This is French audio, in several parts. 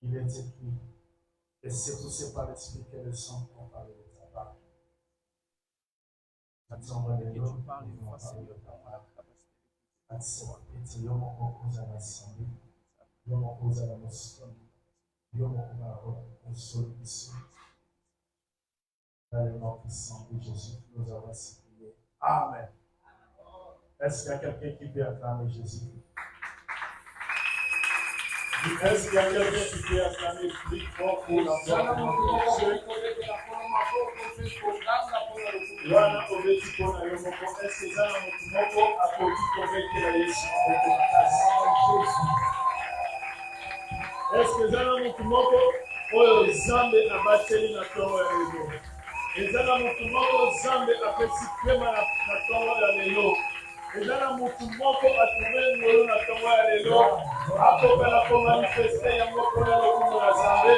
Il est écrit, et c'est poussé par l'Esprit que le sang pour parler de ta part. Que tu parles une fois, Seigneur, ta part. Accepte, yomo kukuza na sambi, yomo kukuza na musoni, yomo kukuza na musoni. Dans le nom puissant de Jésus, nous avons supplié. Amen. Est-ce qu'il y a quelqu'un qui peut acclamer Jésus? Est-ce qu'il y a quelqu'un qui peut acclamer plus fort pour la gloire de notre Dieu? Wana obeti kona yomoko. Est-ce que zana mutumoko akoti kobeti la Yesu moko makasi? Est-ce que zana mutumoko oyo Zambe abateli na tongo ya lelo? Ezana mutumoko Zambe apesi kwema na tongo ya lelo. Ezana mutumoko atume ngolo na tongo ya lelo. Akopela ko manifeste yango pona lokumu na Zambe.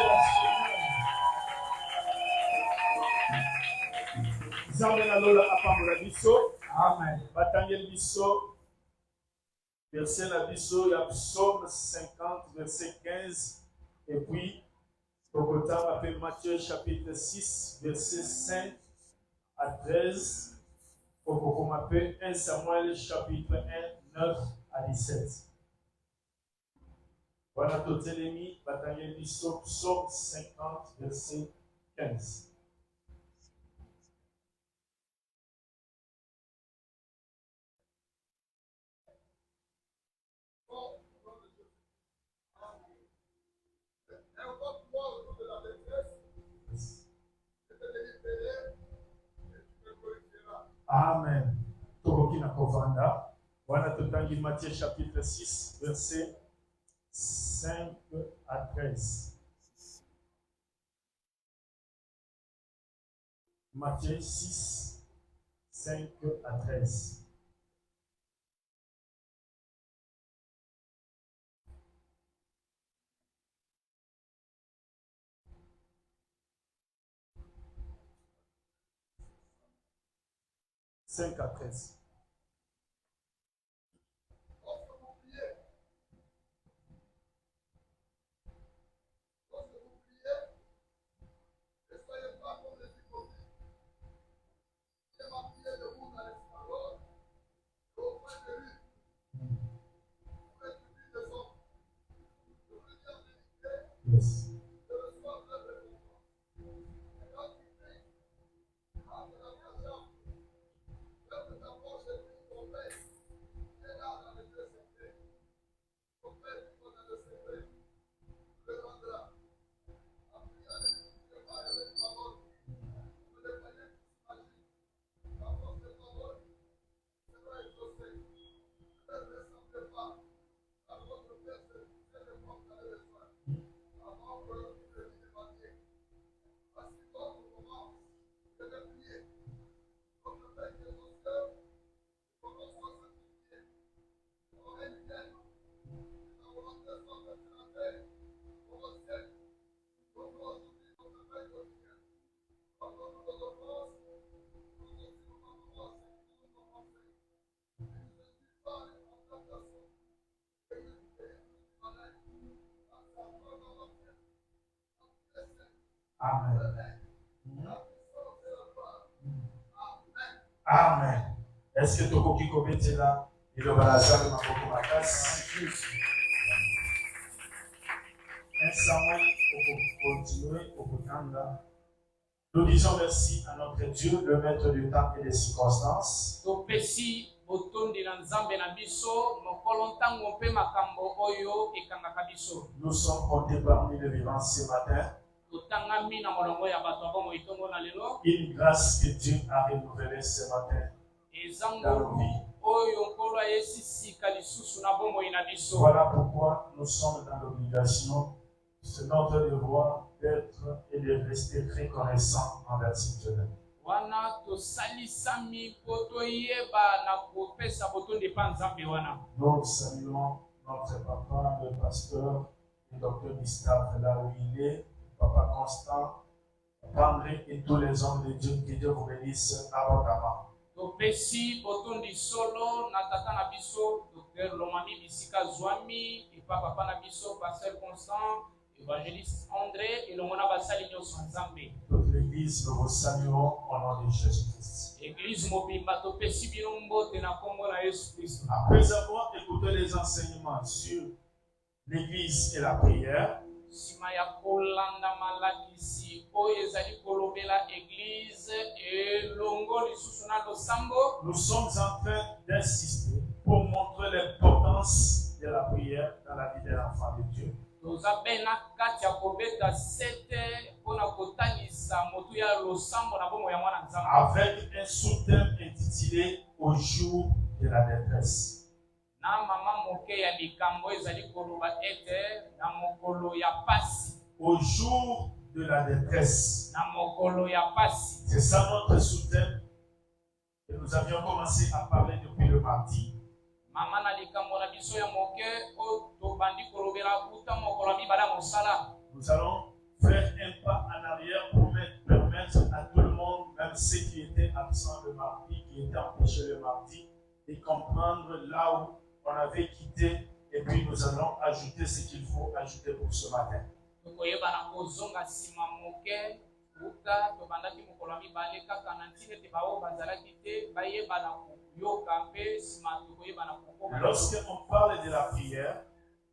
Zambe na lola apambola biso. Amen. Batangeli biso. Verset la biso, il y a Psaume 50, verset 15. Et puis, Tokotam appelle Matthieu chapitre 6, verset 5 à 13. Tokotam appelle 1 Samuel chapitre 1, 9 à 17. Voilà Totelemi, Batangeli biso, Psaume 50, verset 15. Amen. Tokokina Kovanda. Voilà Totangi Matthieu chapitre 6, verset 5 à 13. Matthieu 6, 5 à 13. Cinq à 13. Yes. Amen. Amen. Est-ce que Tokoki Kobeti là, il va la salle de Maboko Makas? Un Samuel, pour continuer, au Butanga. Nous disons merci à notre Dieu, le maître du temps et des circonstances. Nous sommes comptés parmi les vivants ce matin. Une grâce que Dieu a renouvelée ce matin dans nos vies. Voilà pourquoi nous sommes dans l'obligation, c'est notre devoir d'être et de rester reconnaissants envers ce Dieu. Nous saluons notre papa, le pasteur, le docteur Gustave, là où il est, Papa Constant, Papa André et tous les hommes de Dieu, que Dieu vous bénisse abondamment. Topesi botondi solo na tata na biso Dr Lomami Bisika Zwami et papa na biso Pasteur Constant Évangéliste André et le mona basali nyonso nzambe. Toute l'église, nous vous saluons au nom de Jésus-Christ. Église mobimba topesi bino mbote na kombo na Yesu Kristo. Après avoir écouté les enseignements sur l'église et la prière, Sima ya kolanda malakisi oyo ezali kolobela église elongo lisusu na losambo. nous sommes en train d'insister pour montrer l'importance de la prière dans la vie de l'enfant de Dieu. Toza bena kati ya kobeta sete mpona kotalisa motu ya losambo na bongo ya mwana nzambe. Avec un sous-thème intitulé Au jour de la détresse. Na mama moke ya likambo ezali koloba ete na mokolo ya pasi. Au jour de la détresse. Na mokolo ya pasi. C'est ça notre sous-thème que nous avions commencé à parler depuis le mardi. Mama na likambo na biso ya moke o tobandi kolobela buta mokolo mibala mosala. Nous allons faire un pas en arrière pour permettre à tout le monde, même ceux qui étaient absents le mardi, qui étaient empêchés le mardi, de comprendre là où on avait quitté, et puis nous allons ajouter ce qu'il faut ajouter pour ce matin. Tokoyebana kozonga sima moke buta tobandaki mokolo mibale kaka na ntine te bao bazalaki te bayebana koyoka mpe sima tokoyebana kokoma. Lorsqu'on parle de la prière,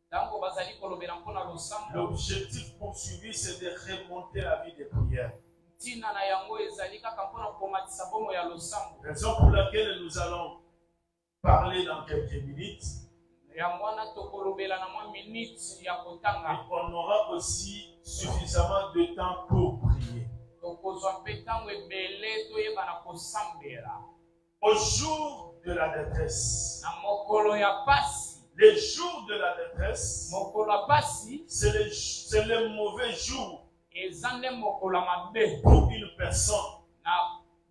tango bazali kolobela mpona losambo, l'objectif poursuivi, c'est de remonter la vie de prière. ntina na yango ezali kaka mpona komatisa bomo ya losambo. Raison pour laquelle nous allons parler dans quelques minutes. Yango wana tokolobela na mwa minute ya kotanga. Et on aura aussi suffisamment de temps pour prier. Tokozwa mpe ntango ebele toyebana kosambela. Au jour de la détresse. Na mokolo ya pasi. Les jours de la détresse, mokolo ya pasi, c'est le mauvais jour eza nde mokolo ya mabe pour une personne. na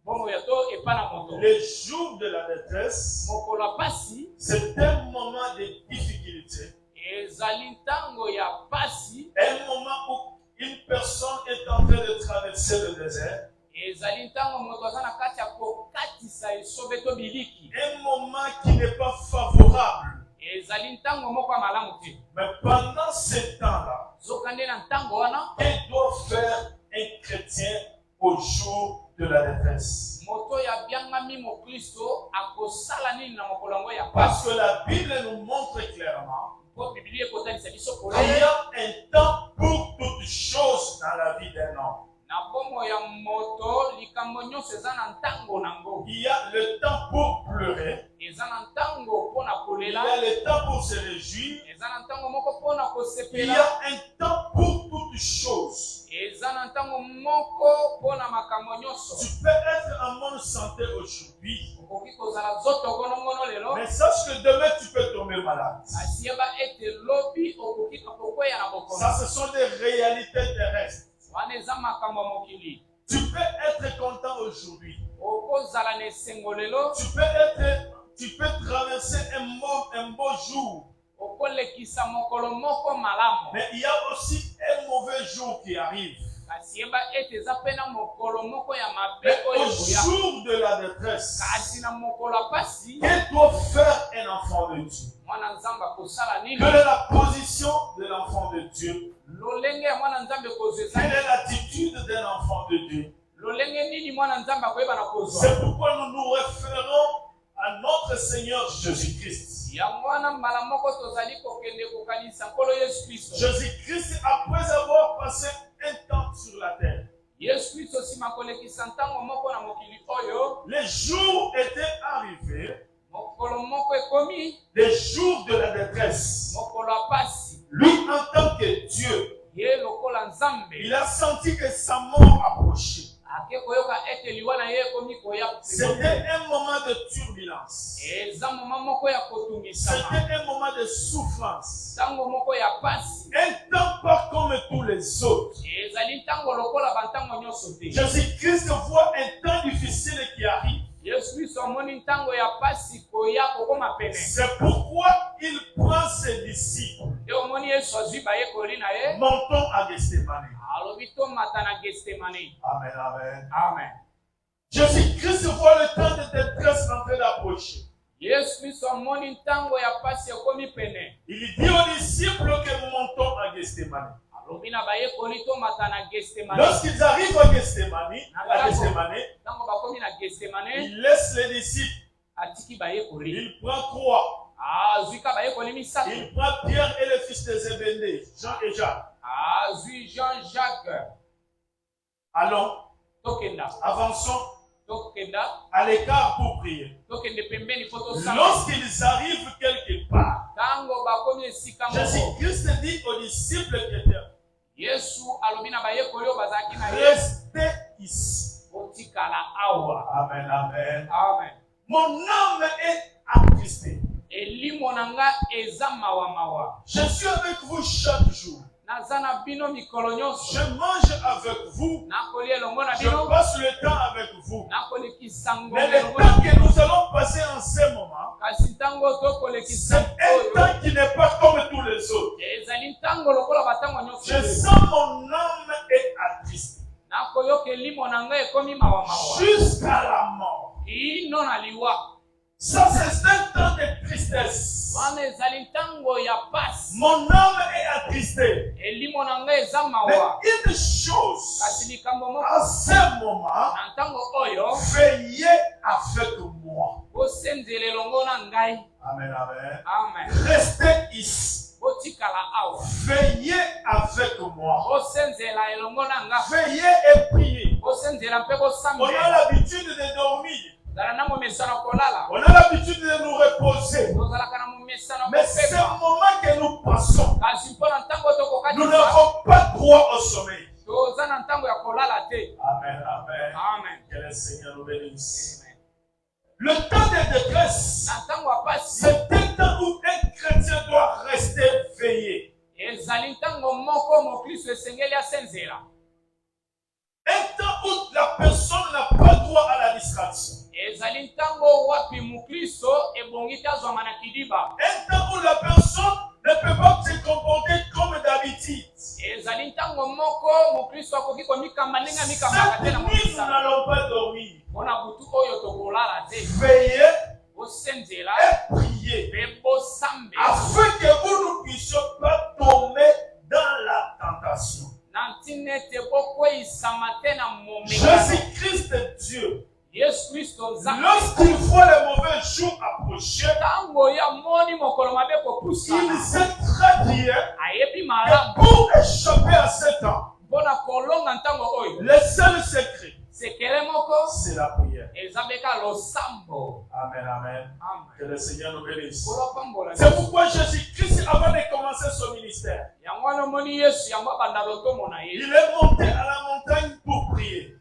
bongo ya to epa na moto. Les jours de la détresse, mokolo ya pasi, c'est un moment de difficulté. ezali ntango ya pasi, Un moment où une personne est en train de traverser le désert. ezali ntango moto aza na kati ya kokatisa esobe to biliki. Un moment qui n'est pas favorable. ezali ntango moko ya malamu te. Mais pendant ce temps-là, zoka nde na ntango wana, qu'est-ce que doit faire un chrétien au jour de la détresse? moto ya biangami mokristo akosala nini na mokolo yango ya Parce pasi? que la Bible nous montre clairement Po biblia ekotalisa biso qu'il y polele a un temps pour toutes choses dans la vie d'un homme. na bongo ya moto likambo nyonso eza na ntango nango. Il y a le temps pour pleurer. eza na ntango mpona Il y kolela, a le temps pour se réjouir. eza na ntango moko mpona Il y kosepela, a un temps pour toutes choses. eza na ntango moko mpona makambo nyonso. Tu peux être en bonne santé aujourd'hui, okoki kozala zoto ngonongono lelo, mais sache que demain tu peux tomber malade. kasi yeba ete lobi okoki kokwea na bokono. Ça, ce sont des réalités terrestres. wana eza makambo ya mokili. Tu peux être content aujourd'hui. okozala na esengo lelo, Tu peux traverser un beau jour. okolekisa mokolo moko malamu, Mais il y a aussi un mauvais jour qui arrive. kasi yeba ete eza mpe na mokolo moko ya mabe Mais oyo au ekoya. jour de la détresse, kasi na mokolo ya pasi, que doit faire un enfant de Dieu? mwana nzambe akosala nini? Quelle est la position de l'enfant de Dieu? lolenge ya mwana nzambe kozwa eza Quelle nini? est l'attitude d'un enfant de Dieu? lolenge nini mwana nzambe akoyebana kozwa? C'est pourquoi nous nous référons à notre Seigneur Jésus-Christ. yango wana mbala moko tozali kokende kokanisa nkolo yesu kristo. Jésus-Christ, après avoir passé un temps sur la terre, yesu kristo nsima kolekisa ntango moko na mokili oyo, les jours étaient arrivés, mokolo moko ekomi, les jours de la détresse. mokolo ya pasi. Lui, en tant que Dieu, ye lokola nzambe il a senti que sa mort approchait. ake koyoka ete liwa na ye ekomi koya. C'était un moment de turbulence. eza moma moko ya kotungisama, C'était un moment de souffrance. ntango moko ya pasi. Un temps pas comme tous les autres. ezali ntango lokola bantango nyonso te. Jésus-Christ voit un temps difficile qui arrive. yesu kristo amoni ntango ya pasi koya kokoma pene. C'est pourquoi il prend ses disciples. nde omoni yesu azwi bayekoli na ye, Montons à Gethsémane. alobi tomata na Getsemane. Amen, amen. Amen. Jésus-Christ voit le temps de détresse en train d'approcher. yesu kristo amoni ntango ya pasi ekomi pene. Il dit aux disciples que montons à Gethsémane. Lorsqu'ils arrivent à Gethsemane, il laisse les disciples. Il prend 3. Il prend Pierre et le fils de Zébédée, Jean et Jacques. Allons, avançons à l'écart pour prier. Lorsqu'ils arrivent quelque part, Jésus-Christ dit aux disciples chrétiens, restez ici. Amen, amen. Mon âme est attristée. Je suis avec vous chaque jour. Je mange avec vous. Je passe le temps avec vous. Mais le temps que nous allons passer en ce moment, c'est un temps qui n'est pas comme tous les autres. Je sens mon âme est attristée. Jusqu'à la mort. Ça, c'est un temps de tristesse. Mon âme est attristée. Mais une chose, à ce moment, veillez avec moi. Amen, amen. Restez ici. Veillez avec moi. Veillez et priez. On a l'habitude de dormir. On a l'habitude de nous reposer. Mais c'est le moment que nous passons. Nous n'avons pas droit au sommeil. Amen, amen. Que le Seigneur nous bénisse. Le temps de détresse, c'est un temps où un chrétien doit rester veillé. Un temps où la personne n'a pas droit à la distraction. Un temps où la personne ne peut pas se comporter comme d'habitude. Cette nuit, nous n'allons pas dormir. Veillez et priez afin que vous ne puissiez pas tomber dans la tentation. Jésus-Christ est Dieu. Lorsqu'il voit les mauvais jours approcher, il sait très bien que pour échapper à ce temps, le seul secret, c'est la prière. Amen, amen. Que le Seigneur nous bénisse. C'est pourquoi Jésus-Christ, avant de commencer son ministère, il est monté à la montagne pour prier.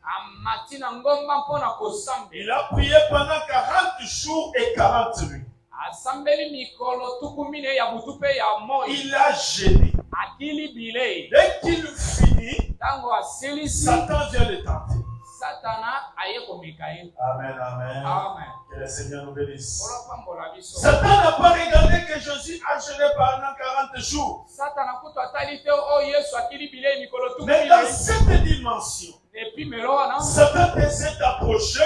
Il a prié pendant 40 jours et 40 nuits. Il a jeûné. Dès qu'il finit, Satan vient le tenter. Amen, amen. Que le Seigneur nous bénisse. Satan n'a pas regardé que Jésus a jeûné pendant 40 jours. Mais dans cette dimension, Satan s'est approché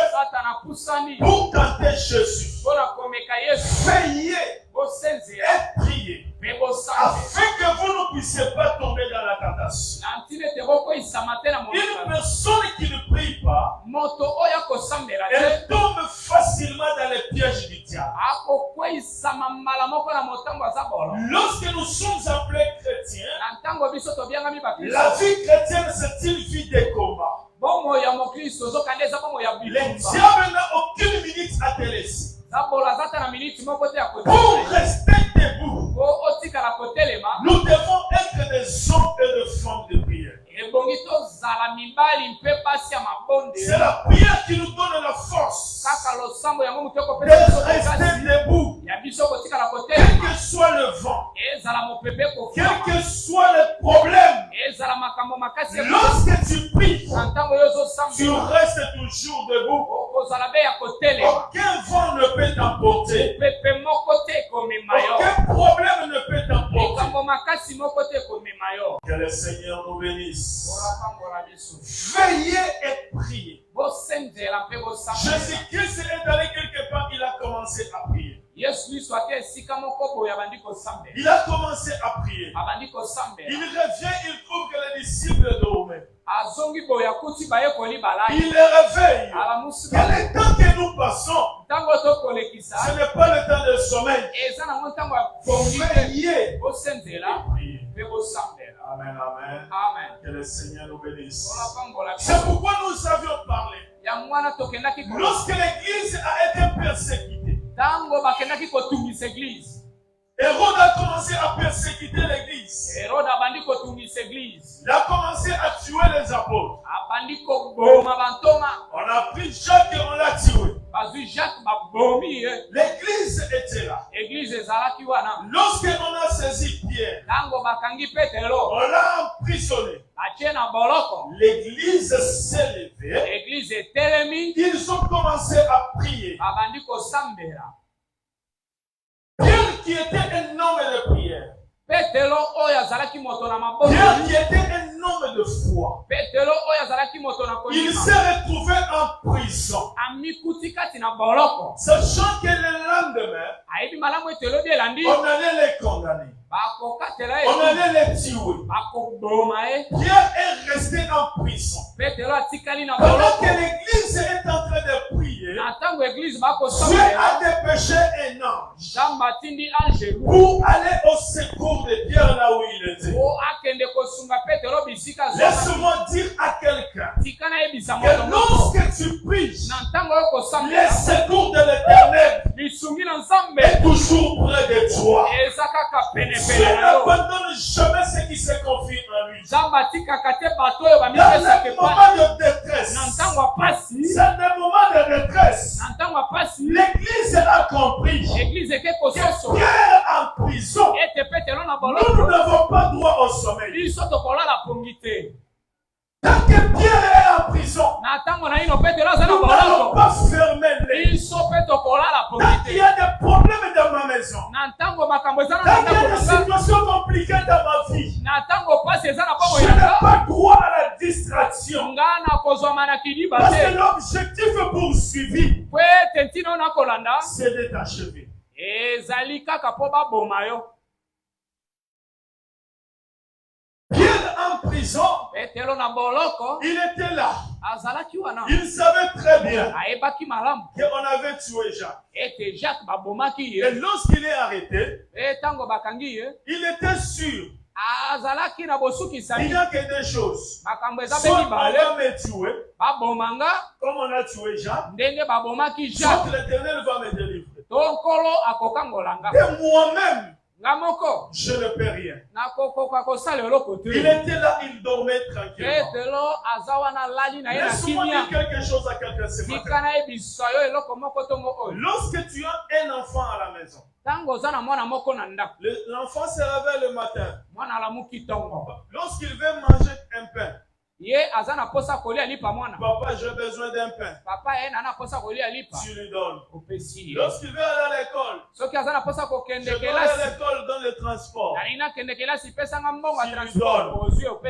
pour tenter Jésus. Veillez et priez afin que vous ne puissiez pas tomber dans la tentation. Une personne qui ne prie pas, elle tombe facilement dans les pièges du diable. Lorsque nous sommes appelés chrétiens, la vie chrétienne, c'est une vie de combat. Le diable n'a aucune minute à te laisser. Pour rester debout, nous devons être des hommes et des femmes de prière. C'est la prière qui nous donne la force de rester debout. Quel que soit le vent, quel que soit le problème, lorsque tu pries, tu restes toujours debout. Aucun vent ne peut t'emporter. Aucun problème ne peut t'emporter. Que le Seigneur nous bénisse. Veillez et priez. Jésus-Christ est allé quelque part, il a commencé à prier. Il a commencé à prier. Il revient, il trouve que Il les réveille. Et le temps que nous passons, ce n'est pas le temps de sommeil. Faut veiller. Amen, amen. Que le Seigneur nous bénisse. C'est pourquoi nous avions parlé. Lorsque l'église a été persécutée, Hérode a commencé à persécuter l'église. Il a commencé à tuer les apôtres. On a pris Jacques et on l'a tué. L'église était là. Lorsqu'on a saisi Pierre, on l'a emprisonné. L'église s'est levée. Ils ont commencé à prier. Pierre qui était un homme de prière. Pierre qui était un homme de foi. Il s'est retrouvé en prison. Sachant que le lendemain, on allait les condamner. On allait les tuer. Pierre est resté en prison. Pendant que l'église est en train de prier, Dieu a dépêché un ange pour aller au secours de Pierre là où il était. Laisse-moi dire à quelqu'un que lorsque tu pries, le secours de l'Éternel est toujours près de toi. Dieu n'abandonne jamais ce qui se confie en lui. Dans les moments de détresse, c'est des moments de détresse. L'église a compris que Pierre en prison, nous n'avons pas droit au sommeil. Tant que Pierre est en prison, nous n'allons pas fermer les. Tant qu'il y a des problèmes dans ma maison, tant qu'il y a des situations compliquées dans ma vie, je n'ai pas droit à la distraction. Parce que l'objectif poursuivi, c'est de t'achever. Pierre en prison, il était là. Il savait très bien qu'on avait tué Jacques. Et lorsqu'il est arrêté, il était sûr. Il y a que des choses. Soit on va me tuer, comme on a tué Jacques, soit l'Éternel va me délivrer. Et moi-même, je ne peux rien. Il était là, il dormait tranquillement. Laisse-moi dire quelque chose à quelqu'un ce matin. Lorsque tu as un enfant à la maison, l'enfant se réveille le matin. Lorsqu'il veut manger un pain, papa, j'ai besoin d'un pain. Tu lui donnes. Lorsqu'il veut aller à l'école, je dois aller à l'école dans le transport. Tu lui donnes.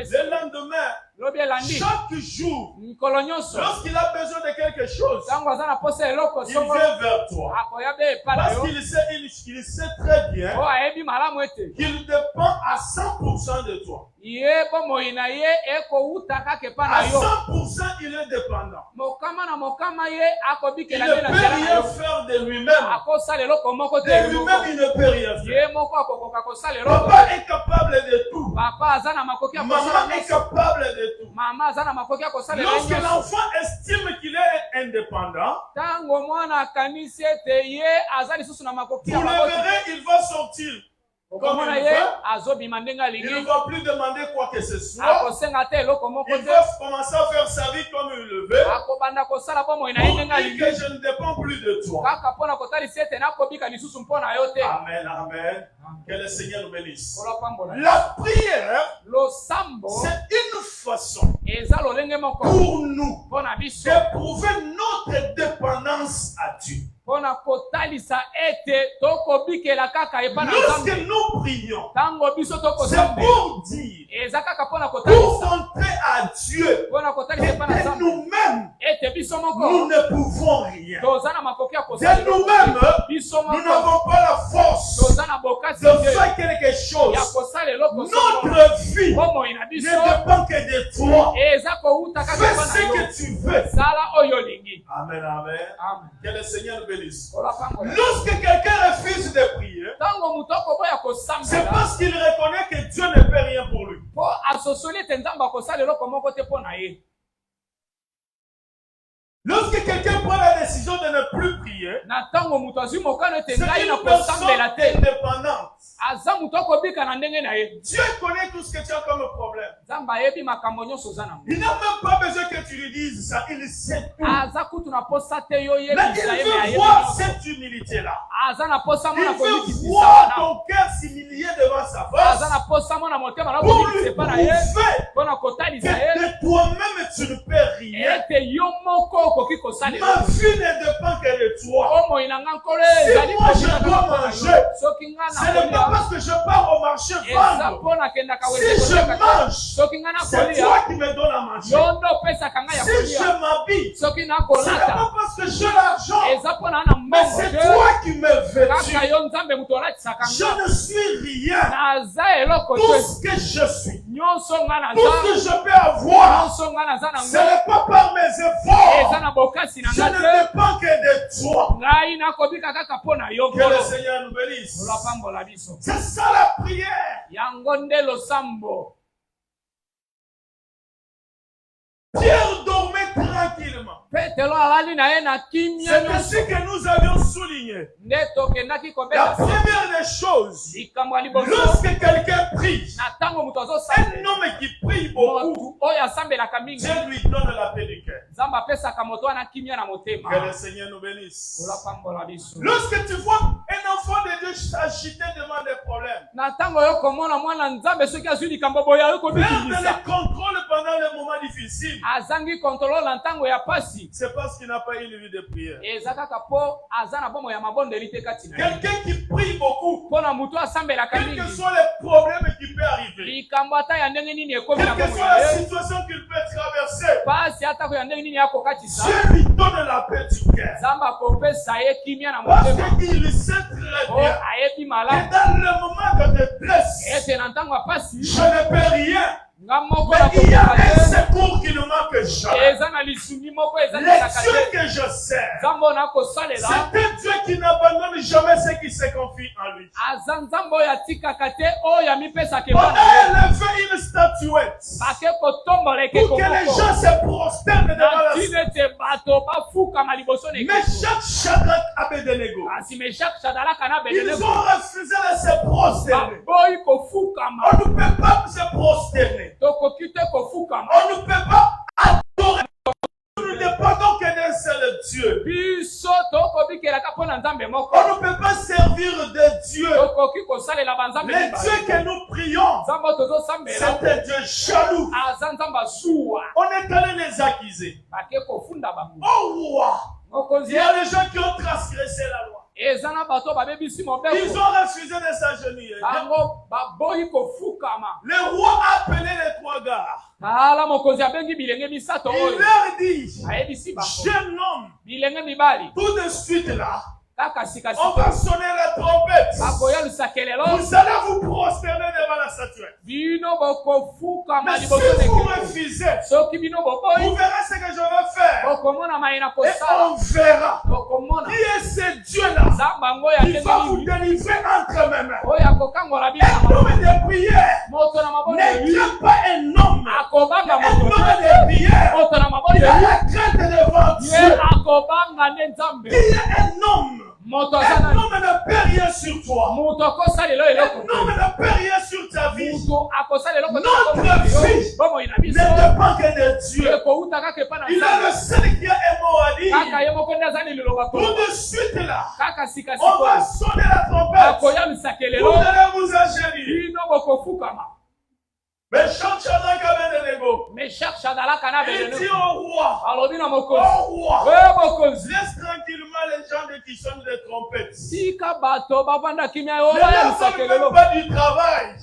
Le lendemain, chaque jour, lorsqu'il a besoin de quelque chose, il vient vers toi. Parce qu'il sait très bien qu'il dépend à 100% de toi. À 100% il est dépendant. Il ne peut rien faire de lui-même. De lui-même il ne peut rien faire. Papa est capable de tout. Maman est capable de tout. Lorsque l'enfant estime qu'il est indépendant, vous le verrez, il va sortir. Comme il ne va plus demander quoi que ce soit. Il va commencer à faire sa vie comme il le veut. Pour dire que je ne dépends plus de toi. Amen, amen. Que le Seigneur nous bénisse. La prière, c'est une façon pour nous d'éprouver notre dépendance à Dieu. Lorsque nous prions, c'est pour dire, pour montrer à Dieu que nous-mêmes, nous ne pouvons rien. De nous-mêmes, nous n'avons pas la force de faire quelque chose. Notre vie ne dépend que de toi. Fais ce que tu veux. Amen, amen. Que le Seigneur nous bénisse. Lorsque quelqu'un refuse de prier, c'est parce qu'il reconnaît que Dieu ne fait rien pour lui. Lorsque quelqu'un prend la décision de ne plus prier, c'est une personne indépendante. Dieu connaît tout ce que tu as comme problème. Il n'a même pas besoin que tu lui dises ça, il sait tout. Mais il veut voir cette humilité-là. Il veut voir ton cœur s'humilier devant sa face pour lui prouver que toi-même tu ne peux rien. Ma vie ne dépend que de toi. Si moi je dois manger, ce n'est pas parce que je pars au marché vendre. Si je mange, c'est toi qui me donnes à manger. Si je m'habille, ce n'est pas parce que j'ai l'argent, mais c'est toi qui me vêtis. Je ne suis rien. Tout ce que je suis, tout ce que je peux avoir, ce n'est pas par mes efforts. Je ne dépends que de toi. Que le Seigneur nous bénisse. C'est ça la prière. Pierre dormait tranquillement. C'est ainsi que nous avions souligné. La première des choses, lorsque quelqu'un prie, un homme qui prie beaucoup, Dieu lui donne la paix du cœur. Que le Seigneur nous bénisse. Lorsque tu vois un enfant de Dieu s'agiter devant des problèmes, perdre le contrôle pendant les moments difficiles, c'est parce qu'il n'a pas eu une vie de prière. Quelqu'un qui prie beaucoup, quels que soient les problèmes qui peuvent arriver, quelle que soit la situation qu'il peut traverser, Dieu lui donne la paix du cœur. Parce qu'il sait très bien que dans le moment de détresse, je ne peux rien. Mais il y a un secours qui ne manque jamais. Le Dieu que je sers, c'est un Dieu qui n'abandonne jamais ceux qui se confient en lui. On a élevé une statuette pour que les gens se prosternent devant la statuette. Mais chaque Shadrach, Abednego, ils ont refusé de se prosterner. On ne peut pas se prosterner. On ne peut pas adorer. Nous ne dépendons que d'un seul Dieu. On ne peut pas servir de Dieu. Le Dieu que nous prions, c'est un Dieu jaloux. On est allé les accuser. Oh roi, il y a des gens qui ont transgressé la loi. Ils ont refusé de s'agenouiller. Le roi a appelé les trois gars. Il leur dit, jeune homme, tout de suite là, on va sonner la trompette. Vous allez vous prosterner devant la statuette. Mais si vous refusez, vous verrez ce que je vais faire. Et on verra qui est ce Dieu-là. Il va vous délivrer entre mes mains. Un homme de prière ne tient pas un homme. Un homme de prière, il a la crainte devant Dieu. Qui est un homme? Un homme ne peut rien sur toi. Un homme ne peut rien sur ta vie. Notre vie ne dépend que de Dieu. Il est le seul qui a un mot à dire. Tout de suite là, on va sonner la trompette. Vous allez vous agenouiller. Méchant Shadrach Abednego. Il dit au roi, laisse tranquillement les gens qui sonnent des trompettes. Ne leur donne même pas du travail.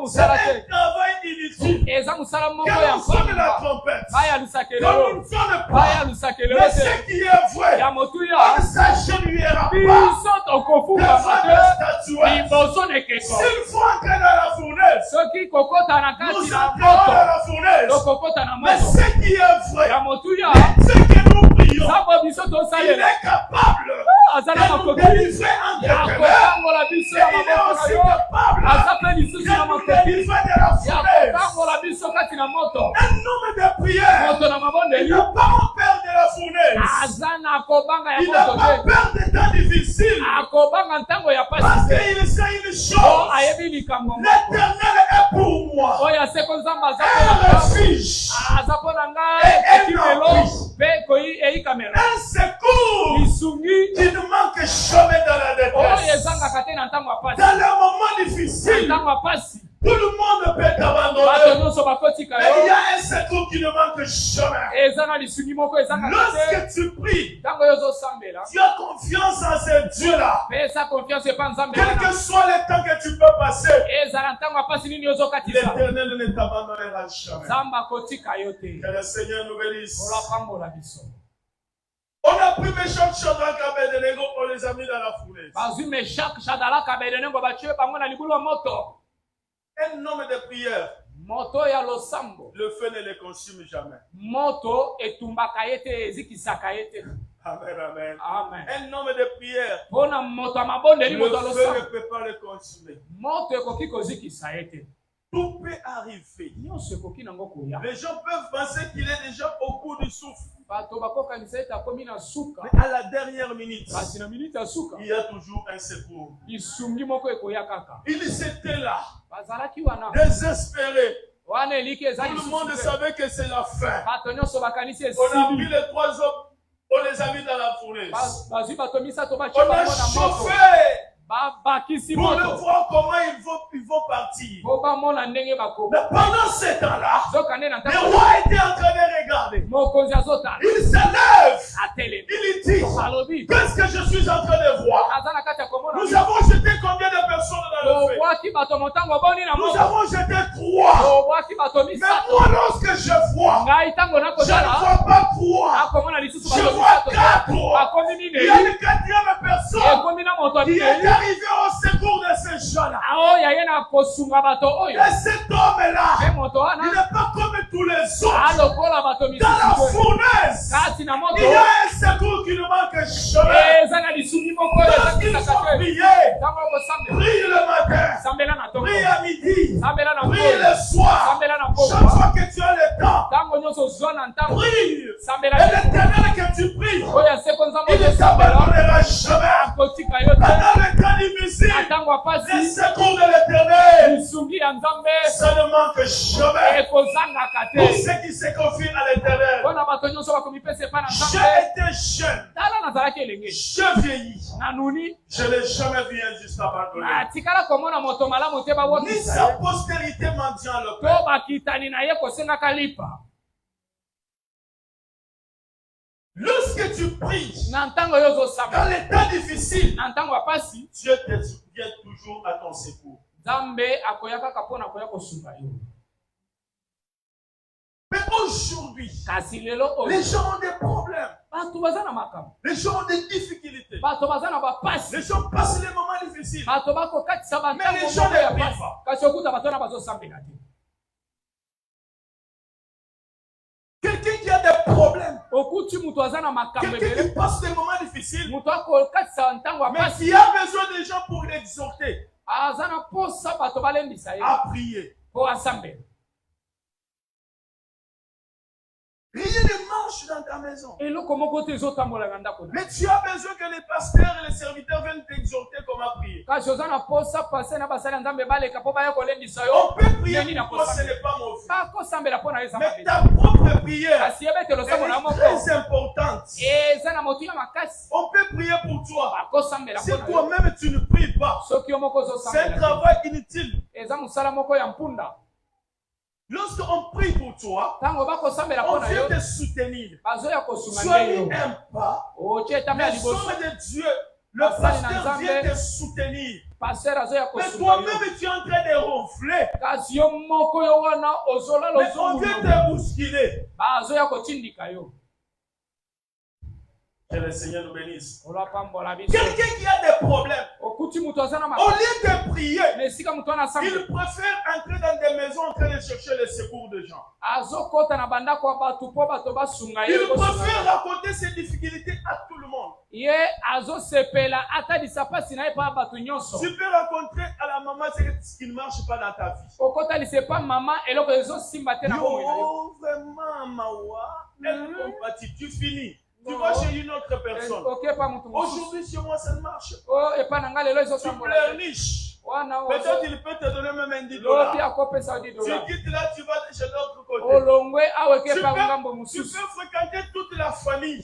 C'est un travail inutile. difficile. eza musala moko Quand ya on sonne la mpamba trompette, baya comme lusakelelo on ne sonne baya pas, lusakelelo mais te ce qui est vrai, ya on motuya ne s'agenouillera pas biso tokofukama devant te des statuettes. liboso nekeko S'il faut entrer dans la fournaise, soki kokota na kati nous na entrerons dans moto la fournaise. tokokota na Mais moto ce qui est vrai, ya motuya ce que nous prions, nzambo biso il tosalela est capable aza na de nous makoki délivrer entre ya tes mains. kokangola biso Et na il est maboko na aussi yo capable aza mpe lisusu na de nous makoki délivrer de la ya fournaise. kokangola biso kati na moto Un homme de prière, moto na il mabondeli n'a pas peur de la fournaise. aza na kobanga ya Il n'a moto pas te peur des temps difficiles. akobanga ntango ya Parce pasi te qu'il sait une o chose. ayebi likambo moko L'Éternel est pour moi. oyo aseko nzambe aza Un mpo na ngai refuge. aza mpo na ngai ekimelo mpe eyikamelo Un secours lisungi qui ne manque jamais dans la oyo détresse. ezangaka te na ntango ya pasi Dans les moments na difficiles, ntango ya pasi tout le monde peut bato t'abandonner. nyonso bakotika Mais il y yo a un secours qui ne manque jamais. eza na lisungi moko ezangaka te Lorsque tu pries, ntango oyo ozosambela tu as confiance en ce Dieu-là. pesa confiance epa nzambe Quel wana que soit le temps que tu peux passer, ezala ntango ya pasi nini ozokatisa l'Éternel ne t'abandonnera jamais. nzambe akotika yo te Que le Seigneur nous bénisse. olapambola biso On a pris Meshach, Shadrach, Abednego, on les a mis dans la fournaise. bazwi meshak shadalaka abedenego batie bango na libulu ya moto Un homme de prière, moto ya losambo le feu ne les consume jamais. moto etumbaka ye te ezikisaka ye te Amen, amen. amen Un homme de prière, mpo na moto ya mabondeli le moto ya feu ne losambo peut pas le consumer. moto ekoki kozikisa ye te Tout peut arriver. nyonso ekoki nango koya Les gens peuvent penser qu'il est déjà au bout du souffle. bato bakokanisa ete akomi na suka Mais à la dernière minute, kasi na miniti ya suka il y a toujours un secours. lisungi moko ekoya kaka Ils étaient là, bazalaki wana désespérés. wana eliki eza Tout le monde lisusu te savait que c'est la fin. bato nyonso bakanisi On a pris esili les 3 hommes, on les a mis dans la fournaise. bazwi bato misato batie On a bango na moto chauffé babakisi pour le moto voir comment ils vont partir. po bamona ndenge bakoma Mais pendant ce temps-là, zoka nde na le ntango roi était en train de regarder. mokonzi azotala Il se lève. atelemi Il dit, alobi qu'est-ce que je suis en train de voir? aza na kati ya komona Nous avons jeté combien de personnes dans le feu? obwaki bato motango boni na Nous moto avons jeté 3. obwaki bato Mais misato moi, lorsque je vois, ngai ntango je ne nakozala vois pas 3. akomona lisusu Je bato vois misato 4. akomi Il y a minei une 4e personne ekomi na moto qui est minei arrivé au secours de ces gens-là. oyo aye na kosunga bato oyo Et cet homme-là, mpe moto il wana n'est pas comme tous les autres. alokola bato Dans la misusu fournaise, kati na moto il y a un secours qui ne manque jamais. eza na lisungi moko oyo Lorsqu'ils ezakisaka sont te priés, ntango okosambela prie le matin, sambela na ntongo prie à midi, sambela na prie nkolo le soir. sambela na Chaque nkolo fois que tu as le temps, ntango nyonso ozwa na ntango prie. sambela Et l'Éternel que tu pries, oyo aseko nzambe il ne ozosambela t'abandonnera jamais. akotika yo te Pendant les temps na difficiles, ntango ya le pasi secours de l'Éternel, lisungi ya nzambe ça ne manque jamais. ekozangaka Pour te ceux qui se confient à l'Éternel, mpona bato nyonso bakomipesa epai na j'ai nzambe été jeune, tala nazalaki elenge j'ai vieilli. nanuni Je n'ai jamais vu un juste abandonné. natikala komona moto malamu te Ni bawokisa sa ye postérité mendiant le to pain. bakitani na ye kosengaka lipa Lorsque tu pries, na ntango oyo dans ozosambela les temps difficiles, na ntango ya pasi Dieu te vient toujours à ton secours. nzambe akoya kaka mpona koya kosunga yo Mais aujourd'hui, kasi lelo les oyo gens ont des problèmes. bato baza na makambo Les gens ont des difficultés. bato baza na bapasi Les gens passent les moments difficiles. bato bakokatisa Mais bantango les gens moko ya ne pasi prient pas. kasi okuta bato wana bazosambela te Quelqu'un qui a des problèmes, okuti moto aza na makambo quelqu'un qui ebele passe des moments difficiles, moto akokatisa ntango ya mais pasi qui a besoin des gens pour l'exhorter aza na posa bato balendisa ye à prier. mpo asambela Rien ne marche dans ta maison. eloko moko te ezotambola na ndako na Mais tu as besoin que les pasteurs et les serviteurs viennent t'exhorter comment prier. kasi oza na posa pase na basali ya nzambe baleka mpo baya kolendisa On yo peut prier Nini na pour toi, ce kosambela. n'est pas mauvais. bakosambela mpo na yo eza Mais mabe ta propre prière, kasi yebetelo elle sango na est moko très importante. eza na motu ya makasi On peut prier pour toi. bakosambela Si mpo na yo toi-même tu ne pries pas, soki yo moko c'est un ozosambela travail inutile. eza mosala moko ya mpunda Lorsqu'on prie pour toi, ntango bakosambela mpo on na vient yo te soutenir. bazoya kosunga Sois nde yo mis un pas. otie etame ya Les liboso hommes de Dieu Le pasteur vient te soutenir. Mais toi-même, tu es en train de ronfler. Mais on vient te bousculer. Que le Seigneur nous bénisse. Quelqu'un qui a des problèmes, au lieu de prier, il préfère entrer dans des maisons en train de chercher le secours de gens. Il préfère raconter ses difficultés à tout le monde. Tu peux rencontrer à la maman ce qui ne marche pas dans ta vie. Oh, vraiment, Mawa, elle compatit, tu finis. Tu vas chez une autre personne. Aujourd'hui, chez moi, ça ne marche pas. Tu pleurniches. Peut-être il peut te donner même $10. Tu quittes là, tu vas chez l'autre côté. Tu peux fréquenter toute la famille.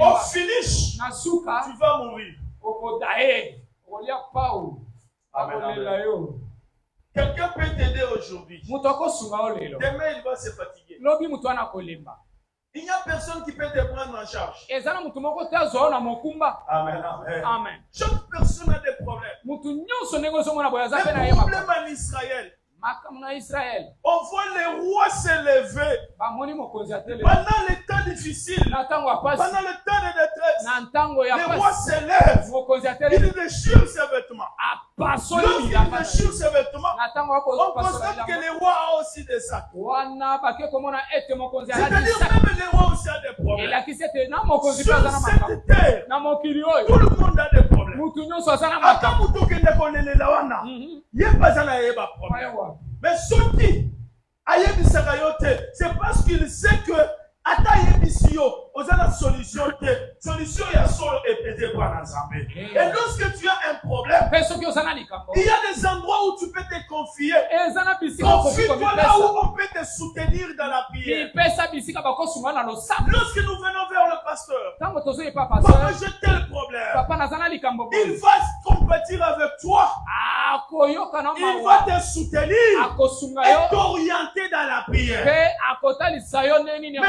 Au finish, tu vas mourir. Amen. Quelqu'un peut t'aider aujourd'hui. Demain, il va se fatiguer. Il n'y a personne qui peut te prendre en charge. Amen, amen. Amen. Chaque personne a des problèmes. Les problèmes en Israël. On voit les rois s'élever. Pendant les temps difficiles, pendant le temps de détresse, les rois s'élèvent. Ils déchirent ses vêtements. Lorsqu'ils déchirent ses vêtements, on constate que les rois ont aussi des sacs. C'est-à-dire même les rois aussi ont des problèmes. Sur cette terre, tout le monde a des problèmes. Mais ceux qui c'est parce qu'il sait que aux la solution est solo et pété par l'ensemble. Et lorsque tu as un problème, il y a des endroits où tu peux te confier. Confie-toi là où on peut te soutenir dans la prière. Lorsque nous venons vers le pasteur, papa, j'ai tel problème. Il va compatir avec toi. Il va te soutenir et t'orienter dans la prière. Mais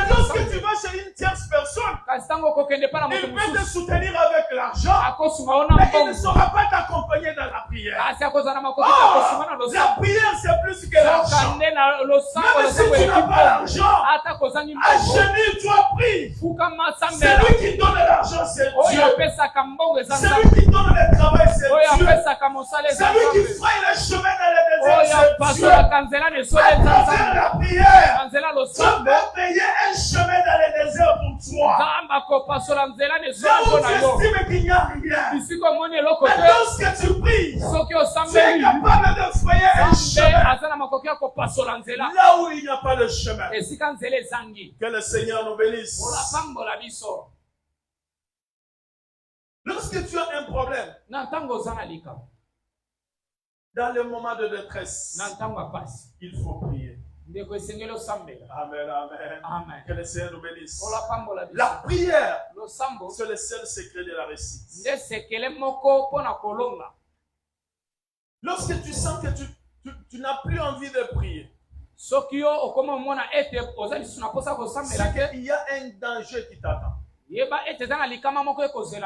lorsque tu vas chez une tierce personne, il peut te soutenir avec l'argent, mais il ne saura pas t'accompagner dans la prière. La prière, c'est plus que l'argent. Même si tu n'as pas l'argent, agenouille-toi, prie. Celui qui donne l'argent, c'est Dieu. Celui qui donne le travail, c'est Dieu. Celui qui fraye le chemin dans le désert, c'est Dieu. À travers la prière, tu peux payer un chemin dans le désert pour toi. Là où tu estimes qu'il n'y a rien. Mais lorsque tu pries, tu es capable de frayer un chemin. Là où il n'y a pas de chemin. Que le Seigneur nous bénisse. Lorsque tu as un problème, dans le moment de détresse, il faut prier. Amen, amen. Amen. Que le Seigneur nous bénisse. La prière, c'est le seul secret de la réussite. Lorsque tu sens que tu n'as plus envie de prier, c'est qu'il y a un danger qui t'attend.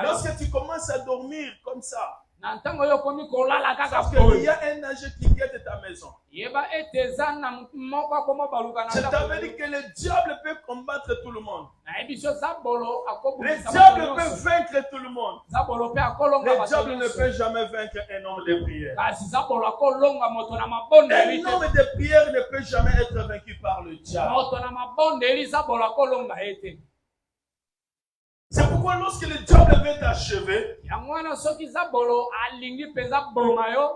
Lorsque tu commences à dormir comme ça, parce qu'il y a un danger qui guette ta maison. Je t'avais dit que le diable peut combattre tout le monde. Le diable peut vaincre tout le monde. Le diable ne peut jamais vaincre un homme de prière. Un homme de prière ne peut jamais être vaincu par le diable. C'est pourquoi lorsque le diable veut t'achever,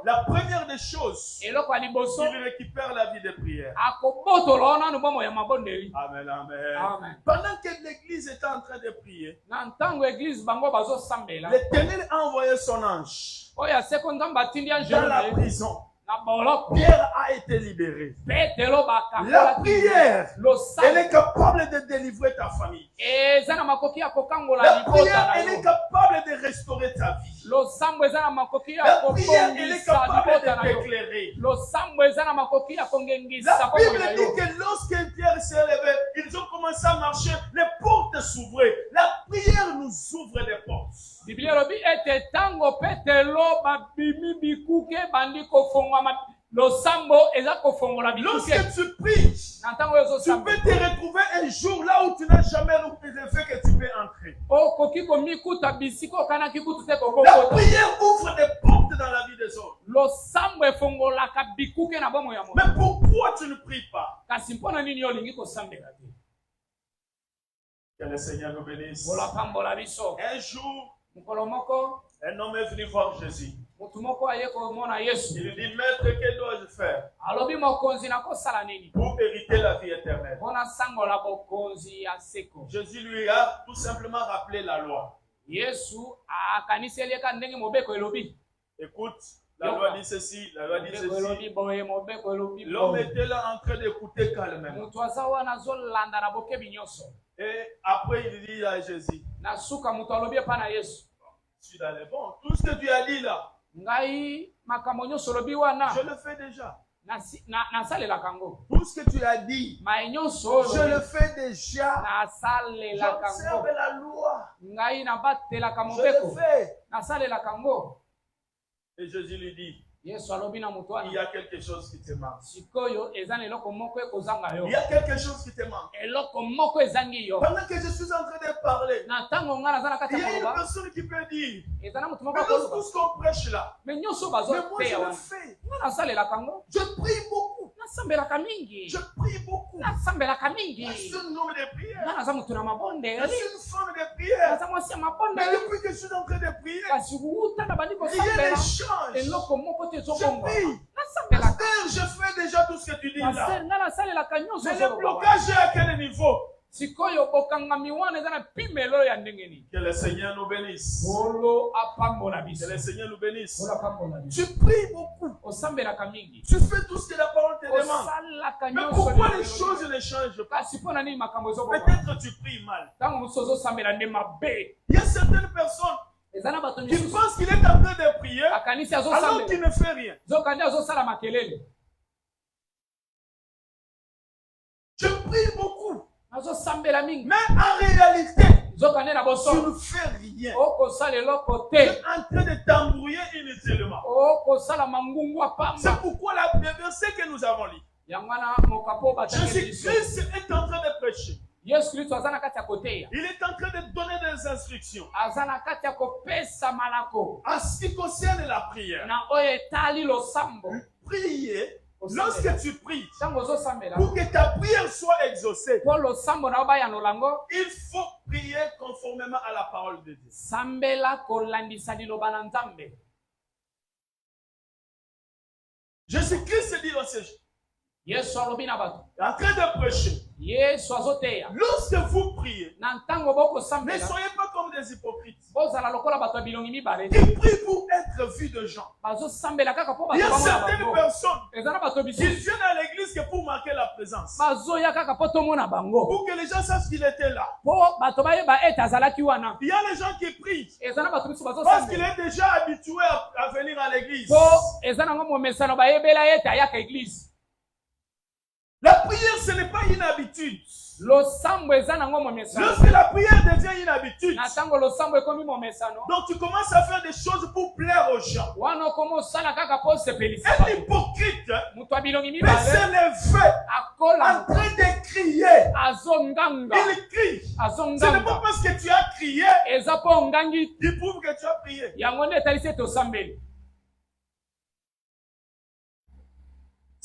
la première des choses, il récupère la vie de prière. Amen, amen. Pendant que l'église était en train de prier, l'Éternel a envoyé son ange dans la prison. Pierre a été libéré. La prière, elle est capable de délivrer ta famille. La prière, elle est capable de restaurer ta vie. La prière, elle est capable de t'éclairer. La Bible dit que lorsque Pierre s'est levé, ils ont commencé à marcher, les portes s'ouvraient. La prière nous ouvre les portes. Bible lobi ete tango petelo babimi bikuke bandiko fongwa losambo ezako fongola bikuke. Lorsque tu pries, tu peux te retrouver un jour là où tu n'as jamais fait que tu peux entrer. La prière ouvre des portes dans la vie des autres. Mais pourquoi tu ne pries pas? Que le Seigneur nous bénisse. Un jour, un homme est venu voir Jésus. Il lui dit, maître, que dois-je faire pour hériter la vie éternelle? Jésus lui a tout simplement rappelé la loi. Écoute, la loi dit ceci, la loi dit ceci. L'homme était là en train d'écouter calmement. Et après il dit à Jésus, je suis dans les bons. Tout ce que tu as dit là, je le fais déjà. Tout ce que tu as dit, je le fais déjà. J'observe la loi. Je le fais. Et Jésus lui dit, il y a quelque chose qui te manque. Il y a quelque chose qui te manque. Pendant que je suis en train de parler, il y a une personne qui peut dire, mais tout ce qu'on prêche là, mais moi je le fais. Je prie beaucoup. Je prie beaucoup. Je suis un homme de prière. Je suis une femme de prière. Mais depuis que je suis en train de prier, il y a des changes. Je prie. Pasteur, je fais déjà tout ce que tu dis là. Mais le blocage est à quel niveau? Que le Seigneur nous bénisse. Que le Seigneur nous bénisse. Tu pries beaucoup. Tu fais tout ce que la parole te demande. Mais pourquoi les choses ne changent pas? Peut-être tu pries mal. Il y a certaines personnes qui pensent qu'il est en train de prier alors qu'il ne fait rien. Je prie beaucoup. Mais en réalité, tu ne fais rien. Tu es en train de t'embrouiller inutilement. C'est pourquoi le verset que nous avons lu, Jésus-Christ est en train de prêcher. Il est en train de donner des instructions en ce qui concerne la prière. Prier. Lorsque tu pries, pour que ta prière soit exaucée, il faut prier conformément à la parole de Dieu. Jésus-Christ dit dans ce en train de prêcher. Lorsque vous priez, ne soyez pas comme des hypocrites. Ils prient pour être vus de gens. Il y a certaines personnes qui viennent à l'église que pour marquer la présence. Pour que les gens sachent qu'il était là. Il y a les gens qui prient parce qu'il est déjà habitué à venir à l'église. La prière, ce n'est pas une habitude. Lorsque la prière devient une habitude, donc tu commences à faire des choses pour plaire aux gens. Un hypocrite peut s'élever en train de crier. Il crie. Ce n'est pas parce que tu as crié qu'il prouve que tu as prié.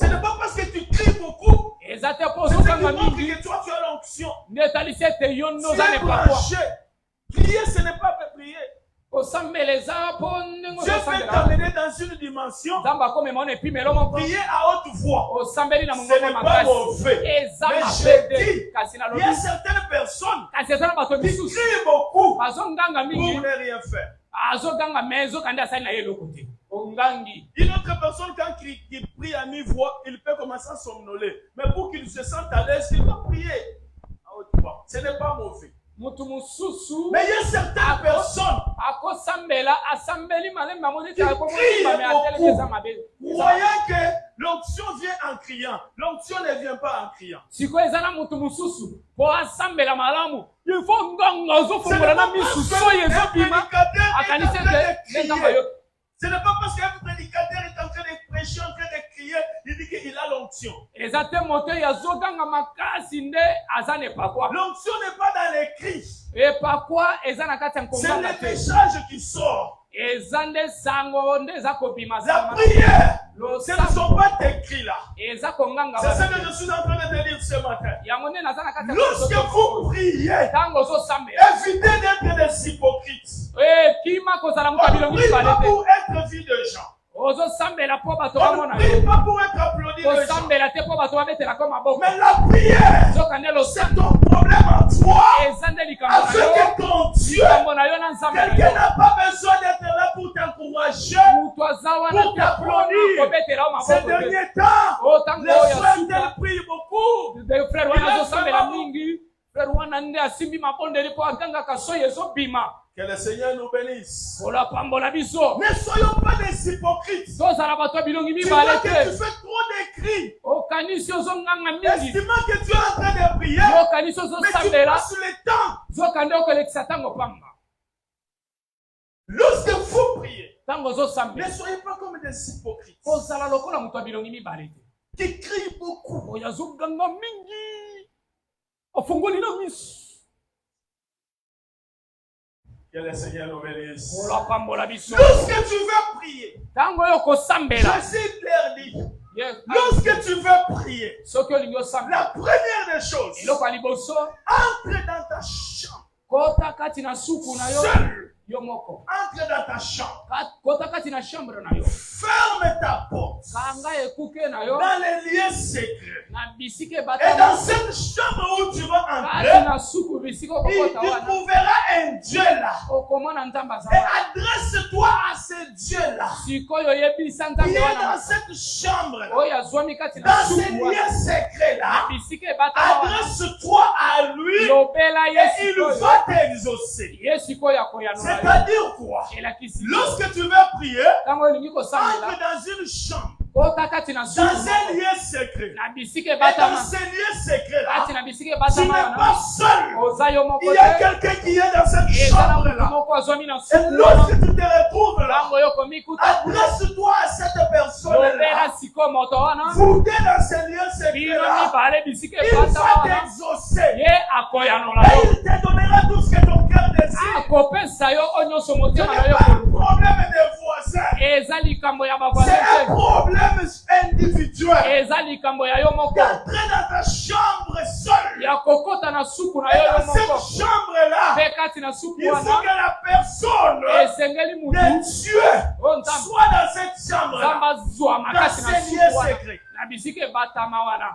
Ce n'est pas parce que tu cries beaucoup que tu montres que toi tu as l'onction. Tu es branché. Prier, ce n'est pas prier. Dieu peut t'amener dans une dimension. Prier à haute voix. Ce n'est pas mauvais. Mais je dis, il y a certaines personnes qui crient beaucoup pour ne rien faire. Une autre personne qui prie à mi-voix, il peut commencer à somnoler. Mais pour qu'il se sente à l'aise, il va prier à haute voix. Ce n'est pas mauvais. Mais il y a certaines personnes qui crient beaucoup, croyant que l'onction vient en criant. L'onction ne vient pas en criant. Siko ezana mutu mususu po asambela malamu. Il faut ngongo zo Ce n'est fongola pas na parce misu soye zo qu'un bima. prédicateur est en Akanise train de ke nenda crier. mayo. Ce n'est pas parce qu'un prédicateur est en train de prêcher, en train de crier, il dit qu'il a l'onction. Ezate moto ya zo ganga makasi nde azane pakwa. L'onction n'est pas dans les cris. E pakwa ezana kati ya C'est nkonganga le te. message qui sort. Ezande sango nde zakobima La sama. prière, Lo ce ne sont pas tes cris là. eza konganga C'est ce bana. que je suis en train de te dire ce matin. Yango nde nazana kati ya Lorsque vous priez, tango zo sambela. évitez d'être des hypocrites. Kima kozala On mutu ne bilongi prie pas balete. pour être vu de gens. Ozo sambela po bato On bamona ne prie yo. pas pour être applaudi de gens. Osambela te po bato babetela ko maboko. Mais la prière, Zoka nde lo c'est ton problème à toi. eza nde likambo na yo. Avec ton Dieu. Likambo na yo na nzambe na Quelqu'un yo. n'a pas besoin d'être là pour t'encourager. Mutu aza wana Pour te mpona t'applaudir. kobetela yo Ces maboko te. derniers temps, O tango les oyo frères suka. elles prient beaucoup. De frère wana Il a azosambela vraiment- mingi. Frère wana nde asimbi mabondeli po agangaka soki ezobima. Que le Seigneur nous bénisse. Olapambola biso. Ne soyons pas des hypocrites. Tozala bato ya bilongi Tu vois mibale que tu te. fais trop de cris, Okanisi ozonganga mingi. estimant que tu es en train de prier, Okanisi mais tu ozosambela. passes le temps. Zoka nde okolekisa ntango pamba. Lorsque vous priez, Ntango ne ozosambela. soyez pas comme des hypocrites Kozala lokola moto ya bilongi mibale te. qui crient beaucoup. Oyo azoganga mingi. Ofungoli na miso. Que le Seigneur nous bénisse. Olapambola biso. Lorsque tu veux prier, Ntango oyo kosambela. Jésus leur dit, Yes. lorsque tu veux prier, Soki olingi osambela. la première des choses, Eloko ya liboso. entre dans ta chambre, Kota kati na suku na yo. seul, Yo moko. entre dans ta chambre, Kota kati na chambre na yo. ferme ta porte Kanga ekuke na yo. dans les lieux secrets. Na bisike Et dans batama. cette chambre où tu vas Kati entrer, na suku bisike il okokota tu wana. trouveras un Dieu là. Okomona nzambe Et azala. adresse-toi à ce Dieu-là Sikoyo oyebisa qui nzambe est dans wana. cette chambre-là, Oyo azwami kati na dans ces suku wana. lieux secrets-là. Bisike batama wana. Adresse-toi à lui Lobela et ye il sikoyo. va t'exaucer. Ye sikoyo akoyanula yo. C'est-à-dire quoi? Elakisi. Lorsque tu veux prier, Ntango olingi entre kosambela. dans une chambre, Kota kati na dans suku. un lieu secret. Na bisike Et dans batama. ces lieux secrets-là, Kati na bisike tu batama n'es wana. pas seul. Oza yo moko Il y a te. quelqu'un qui est dans cette Eza na moto chambre-là. moko azwami na Et suku wana. lorsque tu te retrouves là, Ntango yo komikuta. adresse-toi à cette personne-là. Lobela siko moto wana. Vous êtes dans ces lieux Bino secrets-là. mibale bisike Il batama va wana. t'exaucer. Ye akoyanula Et yo. il te donnera tout ce que ton cœur désire. Akopesa yo oyo nyonso Ce motema n'est na yo pas un koluka. problème des voisins. Eza likambo ya C'est bavoisin un te. problème individuel. Eza likambo ya yo moko. D'entrer dans ta chambre seule. Ya kokota na suku na Et yo yo dans cette moko. chambre-là, Mpe kati na suku il faut wana. que la personne Esengeli de mutu. Dieu Oyo nzambe. soit dans cette chambre-là. Nzambe azwama Dans kati na ces suku lieux wana. secrets. Na bisike batama wana.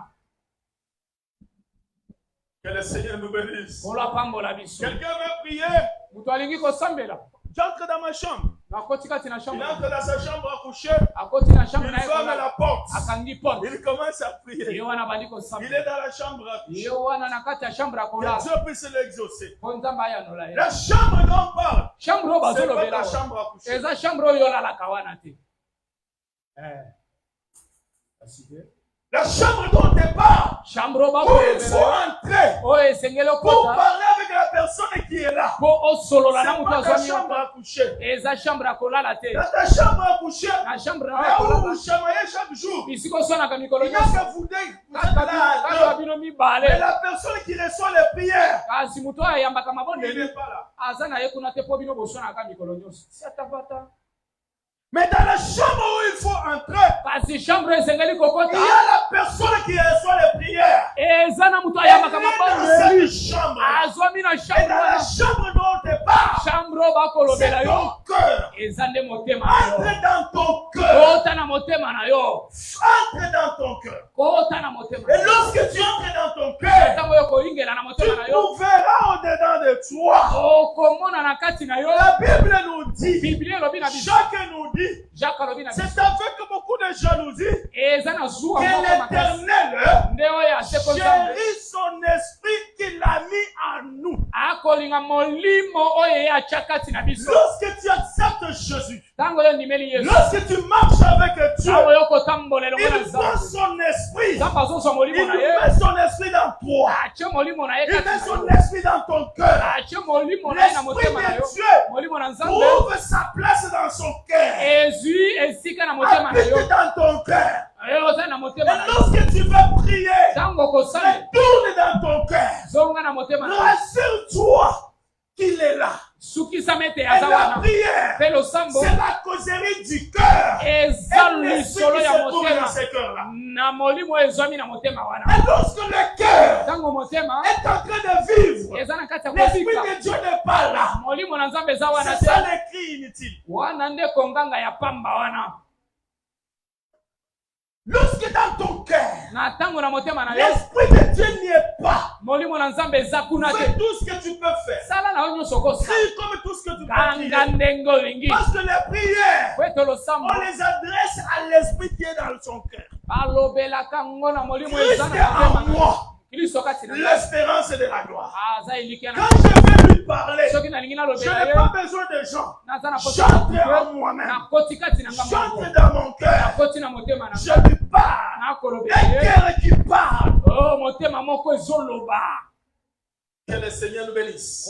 Que le Seigneur nous bénisse. Olapambola biso. Quelqu'un veut prier. Mutu alingi kosambela. J'entre dans ma chambre. Nakoti kati na Il chambre. entre dans sa chambre à coucher. Akoti na chambre Il na ye ferme la kolala. porte. Akangi porte. Il commence à prier. Ye wana bandi Il kosambela. est dans la chambre à coucher. Ye wana na kati ya chambre ya Que kolala. Dieu puisse l'exaucer. Po nzambe ayanola ye. La chambre dont on parle, Chambre oyo c'est pas bazolobela ta wana. chambre à coucher. Eza chambre oyo olalaka wana te. La chambre dont on parle, Chambre oyo où il bakolobela faut yo. entrer Oyo esengeli pour okota. parler avec la personne qui est là. Po osolola na C'est mutu pas ta azwami chambre yo. à coucher. Eza chambre ya kolala te. Dans ta chambre à coucher, Na chambre na yo là ya où kolala. vous chamaillez chaque jour, Bisika oswanaka mikolo il y a nyonso. que vous êtes Kaka là à kaka deux. bino Mais mibale. la personne qui reçoit les prières, Kasi mutu oyo ayambaka il mabondeli. n'est pas là. Aza na ye kuna te po bino boswanaka mikolo nyonso. Si atapata. Mais dans la chambre où il faut entrer, Kasi chambre esengeli il y kokota. a la personne qui reçoit les prières. Eza na mutu Elle est ayambaka dans mabondeli. cette chambre. Azwami na Et chambre dans la wana. chambre dont on parle, Chambre oyo bakolobela c'est yo. ton cœur. Eza nde motema na yo. Entre dans ton cœur. Kota na motema na yo. Entre dans ton cœur. Kota na motema na Et yo. lorsque tu entres dans ton cœur, Ntango yo koyingela na tu motema na yo. trouveras au-dedans de toi. Okomona na kati na yo. La Bible nous dit, Biblia elobi na biso. Jacques nous dit, Jacques alobi na biso. c'est avec beaucoup de jalousie Eza na zuwa que moko makasi. l'Éternel Nde oyo aseko nzambe. chérit son esprit qui qu'il a mis en nous. Lorsque tu acceptes Jésus, lorsque tu marches avec Dieu, il met son esprit. Il met son esprit dans toi. Il met son esprit dans ton cœur. L'esprit de Dieu trouve sa place dans son cœur. Habite dans ton cœur. Et lorsque tu veux prier, retourne dans ton cœur. Rassure-toi qu'il est là. Et la prière, c'est la causerie du cœur. Et l'esprit qui se trouve dans ce cœur-là. Et lorsque le cœur est en train de vivre, l'esprit de Dieu n'est pas là. C'est ça les cris inutiles. Lorsque dans ton cœur, l'esprit de Dieu n'y est pas, fais tout ce que tu peux faire. Crie comme tout ce que tu peux crier. Parce que les prières, on les adresse à l'esprit qui est dans son cœur. Christ est en moi. L'espérance de la gloire. Quand je vais lui parler, je n'ai pas besoin de gens. Chante en moi-même. Chante dans mon cœur. Je lui parle. Un cœur qui parle. Que le Seigneur nous bénisse.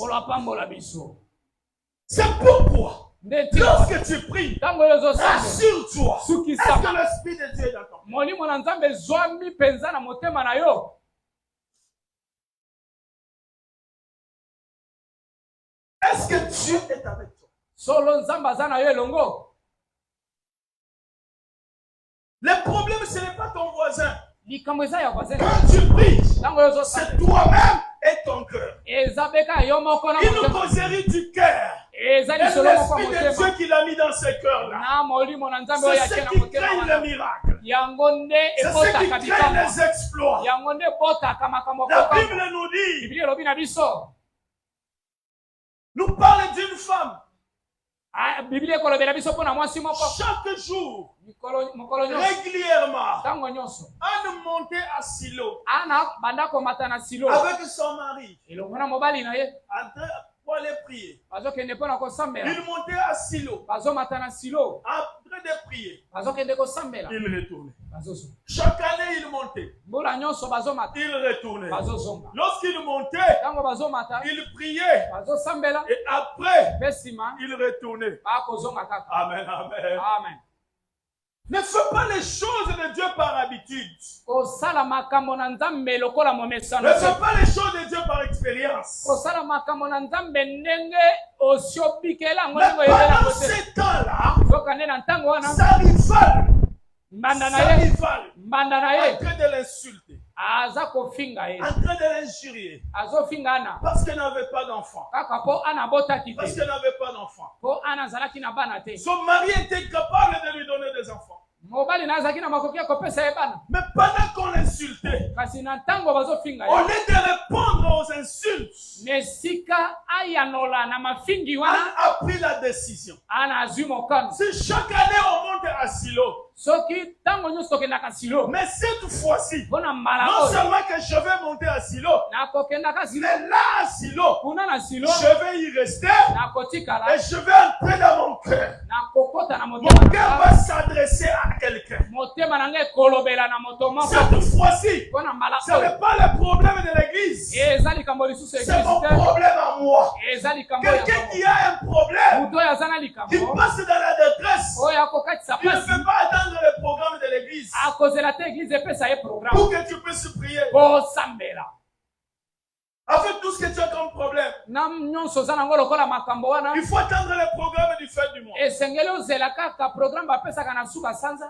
C'est pourquoi, lorsque tu pries, rassure-toi. Est-ce que l'Esprit de Dieu est dans ton cœur? Est-ce que Dieu est avec toi? Le problème, ce n'est pas ton voisin. Quand tu pries, c'est toi-même et ton cœur. Une causerie du cœur. Et l'Esprit de Dieu qu'il a mis dans ce cœur-là. C'est ce qui crée le miracle. C'est ce qui crée les exploits. La Bible nous dit, nous parle d'une femme. Chaque jour, régulièrement, Anne montait à Silo avec son mari pour aller prier. Il montait à Silo après de prier. Il retournait. Chaque année, il montait. Il retournait. Lorsqu'il montait, il priait. Et après, il retournait. Amen, amen. Ne fais pas les choses de Dieu par habitude. Ne fais pas les choses de Dieu par expérience. Mais pendant ces temps-là, ça rivale. En train de l'insulter. En train de l'injurier. Parce qu'elle n'avait pas d'enfant. Parce qu'elle n'avait pas d'enfant. Son mari était capable de lui donner des enfants. Mais pendant qu'on l'insultait, au lieu de répondre aux insultes, Anne a pris la décision. Si chaque année on monte à Silo, mais cette fois-ci, non seulement que je vais monter à Silo, mais là à Silo, je vais y rester et je vais entrer dans mon cœur. Mon cœur va s'adresser à quelqu'un. Cette fois-ci, ce n'est pas le problème de l'église, c'est mon problème à moi. Quelqu'un qui a un problème, qui passe dans la détresse, il ne peut pas attendre le programme de l'église pour que tu puisses prier. Avec tout ce que tu as comme problème, il faut attendre le programme du fait du mois.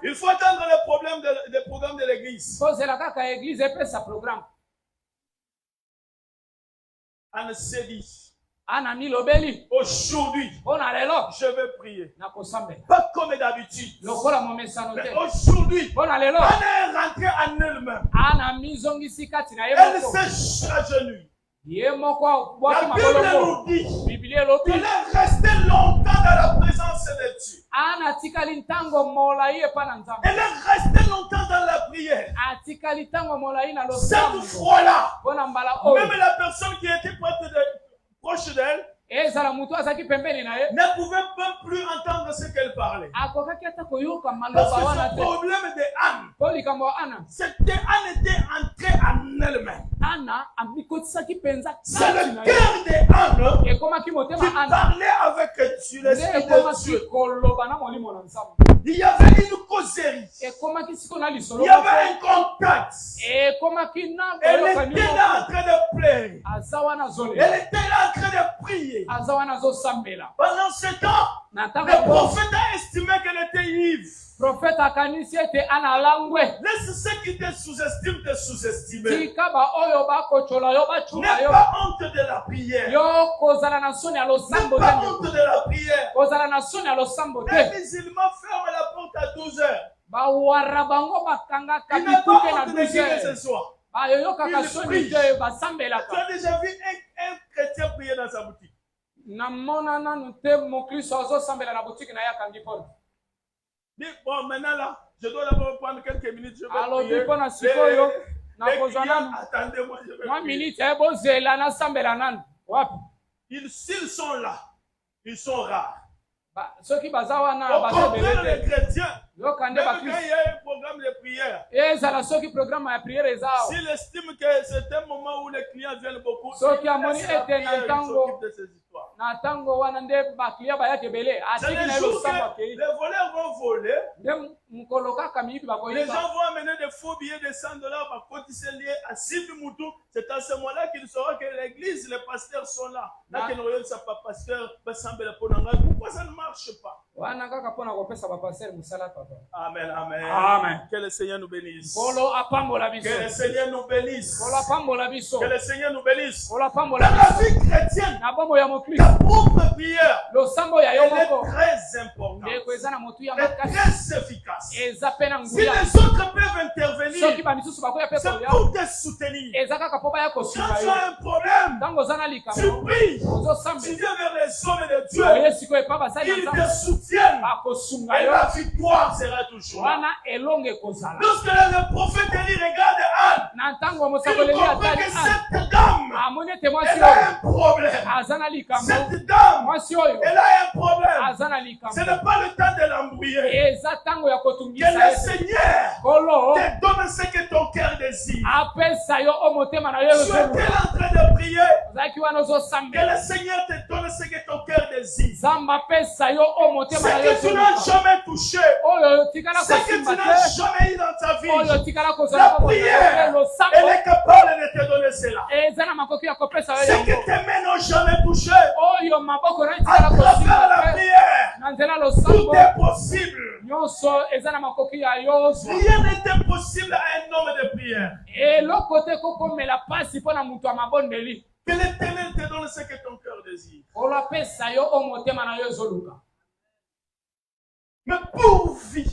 Il faut attendre le programme de l'église. Anne s'est dit, aujourd'hui, je vais prier. Pas comme d'habitude. Mais aujourd'hui, Anne est rentrée en elle-même. Elle s'est agenouillée. La Bible nous dit qu'elle est restée longtemps dans la présence pensée de Dieu. Ana tikali ntango molai epa na nzambe. Elle est restée longtemps dans la prière. Atikali ntango molai na Cette losambo. fois-là, Bona mbala o. même la personne qui était proche d'elle Ezala mutu azaki pembeni na ye. ne pouvait même plus entendre ce qu'elle parlait. Akokaki ata koyoka Parce maloba que wana ce te. problème de Anne, Po likambo Ana. Anne était entrée en elle-même. Ana amikotisaki penza C'est kati le na ye. cœur de Anne Ekomaki motema qui Ana. parlait avec Dieu, l'Esprit de Dieu. Ekomaki koloba na molimo na nzambe. Il y avait une causerie. Ekomaki siko na Il lisolo. y avait un contact. Ekomaki na Elle koyoka était là en train de pleurer. azawa na zole. Elle était là en train de prier. Azawa na zo sambela. Pendant ce temps, Na le tango prophète a estimé qu'elle était ivre. prophète akanisi ete ana langwe. Laisse ceux qui te sous-estiment te sous-estimer. Tika ba oyo bakochola yo bachula N'aie yo. pas honte de la prière. Yo kozala na soni ya N'aie losambo pas te. honte de la prière. Kozala na soni ya losambo Les te. musulmans ferment la porte à 12 heures. Bawara bango bakanga Il n'a pas kapituke na honte de dire que 12 ce heures. soir. Bayoyokaka Il soni prie. te Tu basambelaka. as déjà vu un chrétien prier dans sa boutique? Namona nanu te mokristo azosambela na boutique na ye akangi porte. Dis, bon, maintenant là, je dois d'abord prendre quelques minutes. Je vais Alobi prier. mpona sikoyo na Les kozwa clients, nanu. attendez-moi, je vais Mwa prier. minute ebozela nasambela nanu. Wapi? S'ils sont là, ils sont rares. Soki baza wana Au contraire, bazobele les te. chrétiens, Yokande même quand bakristo. il y a un programme de prière, Ezala soki programme ya priere ezao. s'il estime que c'est un moment où les clients viennent beaucoup, Soki il amoni laisse la ete prière, na il ntango s'occupe de ces histoires. na ntango wana nde baklia bayaki ebele C'est atiki les na ye jours losambo que akei les voleurs vont voler, nde mokolo kaka miyibi les bakoyika gens vont amener des faux billets de $100 par contre ils sont liés à Sibi Moutou. C'est à ce moment-là qu'ils sauront que l'église, les pasteurs sont là. Là, qu'ils n'auront pas pasteur, pourquoi ça ne marche pas? wana kaka mpona kopesa bapastere mosala papa. Amen, amen. Amen. Que le Seigneur nous bénisse. Kolo apambola biso. Que le Seigneur nous bénisse. Kolo apambola biso. Que le Seigneur nous bénisse. Kolo Dans apambola la biso. vie chrétienne, Na bombo ya mokristo. ta propre prière, Losambo ya yo elle est moko. très importante. Ndeko eza na motu ya Elle est makasi. très efficace. Eza pe na Si nguya. les autres peuvent Soki intervenir, bamisusu bakoya pe c'est kolia. pour te soutenir. Eza kaka po baya Quand kosunga tu yo. as un problème, Ntango oza na tu likambo. pries. Tu Ozosambe. viens vers les hommes de Dieu. Oye sikoyo epa basali na Ils nzambe. te soutiennent. Bakosunga Et yo. la victoire sera toujours là. Wana elonge kozala. Lorsque le prophète Élie regarde Anne, Na ntango il mosakoleli comprend atali que Anne. cette dame, Amoni ete mwasi elle a oyo. un problème. Aza na likambo. Cette dame, Mwasi oyo. elle a un problème. Aza na Ce likambo. n'est pas le temps de l'embrouiller. Eza ntango ya Que kotungisa le ye. Seigneur Kolo te donne ce que ton cœur désire. apesa yo o motema na yo Tu es ezoluka. en train de prier. Ozalaki wana Que ozosambela. le Seigneur te donne ce que ton cœur désire. Nzambe apesa yo o motema na yo Ce que tu n'as ezoluka. jamais touché. Oyo tikala Ce que tu kosimba n'as te. jamais eu dans ta vie. Oyo tikala La kozala ko prière, losambo. elle est capable de te donner cela. Eza na makoki ya kopesa yo Ce que yango. tes mains n'ont jamais touché. Oyo maboko na À tikala travers kosimba la te. prière, Na nzela tout losambo. est possible. Nyonso eza na makoki ya yozwa. Rien n'est impossible à un homme de prière. Eloko te kokomela pasi mpo na moto ya mabondeli. Que l'Éternel te donne ce que ton cœur désire. olapesa yo o motema na yo ezoluka. Mais pourvu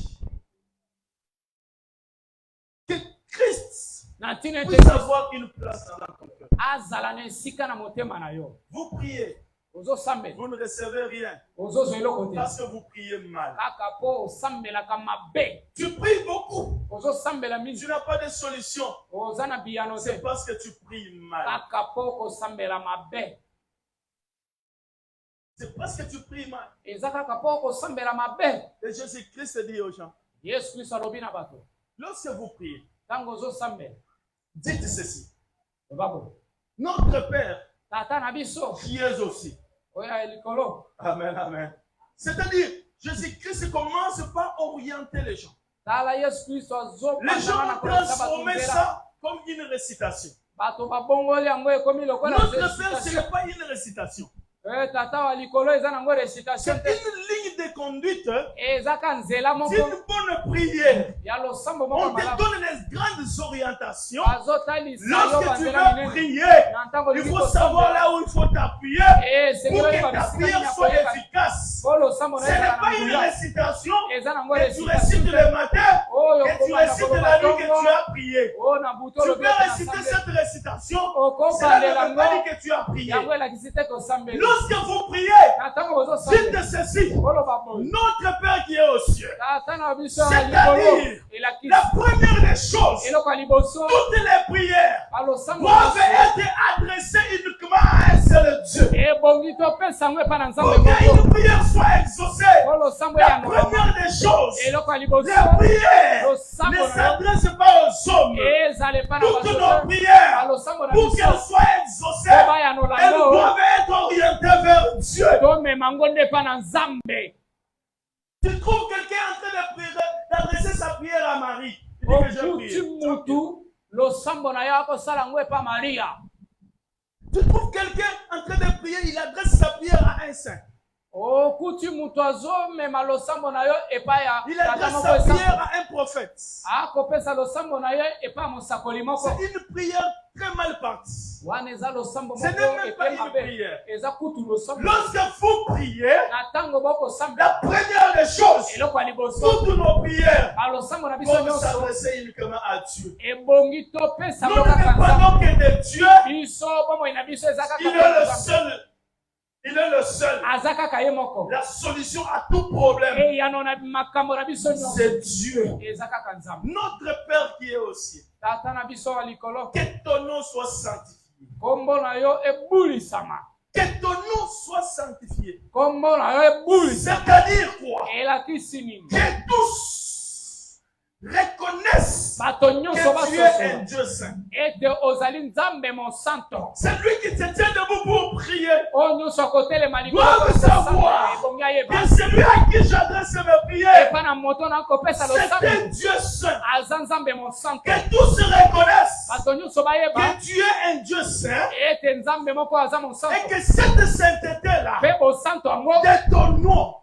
que Christ Na ntina ete puisse avoir une place dans ton cœur. azala na esika na motema na yo. Vous priez, Ozosambela. vous ne recevez rien Ozozwa eloko te. parce que vous priez mal. Kaka po osambelaka mabe. Tu pries beaucoup, Ozosambela tu mingi. n'as pas de solution. Oza na biyano C'est te. parce que tu pries mal. Kaka po kosambela mabe. C'est parce que tu pries mal. Eza kaka po kosambela mabe. Et Jésus-Christ dit aux gens, Yesu Kristo alobi na bato. lorsque vous priez, Tango ozosambela. dites ceci. Babo. Notre Père Tata na biso. qui est aussi. Oya likolo. Amen, amen. C'est-à-dire, Jésus-Christ commence par orienter les gens. Tala Yesu Kristo azo. Les gens ont transformé ça comme une récitation. Bato babongoli yango ekomi lokola Notre Père, ce récitation. n'est pas une récitation. Tata wa likolo eza nango C'est récitation une te. ligne de conduite Ezaka nzela moko d'une bonne prière. ya losambo moko On te malamu. donne les grandes orientations. Azotalisa yo Lorsque tu banzela veux minene. prier, Na ntango il lingi faut savoir kosambela. là où il faut t'appuyer pour Seigneur que ba ta bisika prière ya soit koyeba. efficace. Po losambo Ce na n'est ezala pas na une nguya. récitation Eza nango que tu récitation récites le matin oyo et tu koma na récites la nuit que tu koloba as prié. o na buto Tu lo peux réciter cette récitation. Cela ne veut pas dire que tu as prié. yango elakisi te kosambela. Lorsque vous priez, Na ntango ozosambela dites ceci. oloba Notre Père qui est aux cieux. C'est-à-dire, la elakisi première des choses, eloko ya liboso toutes les prières balosambo doivent être adressées uniquement à un seul Dieu. ebongi topesa yango epa na nzambe Pour qu'une moko prière soit exaucée, balosambo la eyanolama première des choses, eloko ya liboso les prières losambo ne na yo s'adressent pas aux hommes. ezala epa na Toutes bato nos te prières, balosambo na pour biso qu'elles soient exaucées, po elles bayanolango doivent être orientées vers Dieu. tomema ngo nde epa na nzambe. Tu trouves quelqu'un en train de prier, d'adresser sa prière à Marie. Il dit que j'ai okuti prié. mutu losambo na yo akosala ngo epa maria. Tu trouves quelqu'un en train de prier, il adresse sa prière à un saint. okuti mutu azomema losambo na yo epa ya Il tata adresse moko sa esango prière à un prophète. akopesa losambo na yo epa ya mosakoli moko C'est une prière très mal partie. wana eza losambo Ce n'est moko même pas epe une mabe prière. eza kutu losambo. Lorsque vous priez, Na ntango bokosambela la première des choses, eloko ya liboso toutes nos prières balosambo na biso vont nyonso s'adresser uniquement à Dieu. ebongi topesa Nous ngo ne kaka nzambe dépendons que de Dieu. biso bomoi na biso eza kaka Il mpo est na le Nzambe. seul. Il est le seul. aza kaka ye moko La solution à tout problème, eyano na makambo na biso nyonso c'est Dieu. eza kaka nzambe. Notre Père qui est au ciel. tata na biso ya likolo Que ton nom soit sanctifié. kombo na yo ebulisama Que ton nom soit sanctifié. kombo na yo ebulisama C'est-à-dire quoi? elakisi nini Que tous reconnaissent bato nyonso que tu es un basosola Dieu saint. ete ozali nzambe monsanto C'est lui qui te tient debout pour prier. oyo nyonso akotelema Doivent savoir ebongi ayeba que celui à qui j'adresse mes prières, epa na moto na kopesa c'est un losambo Dieu saint. aza nzambe monsanto Que tous reconnaissent bato nyonso bayeba que tu es un Dieu saint ete nzambe moko aza et monsanto que cette sainteté-là mpe bosanto yango de ton nom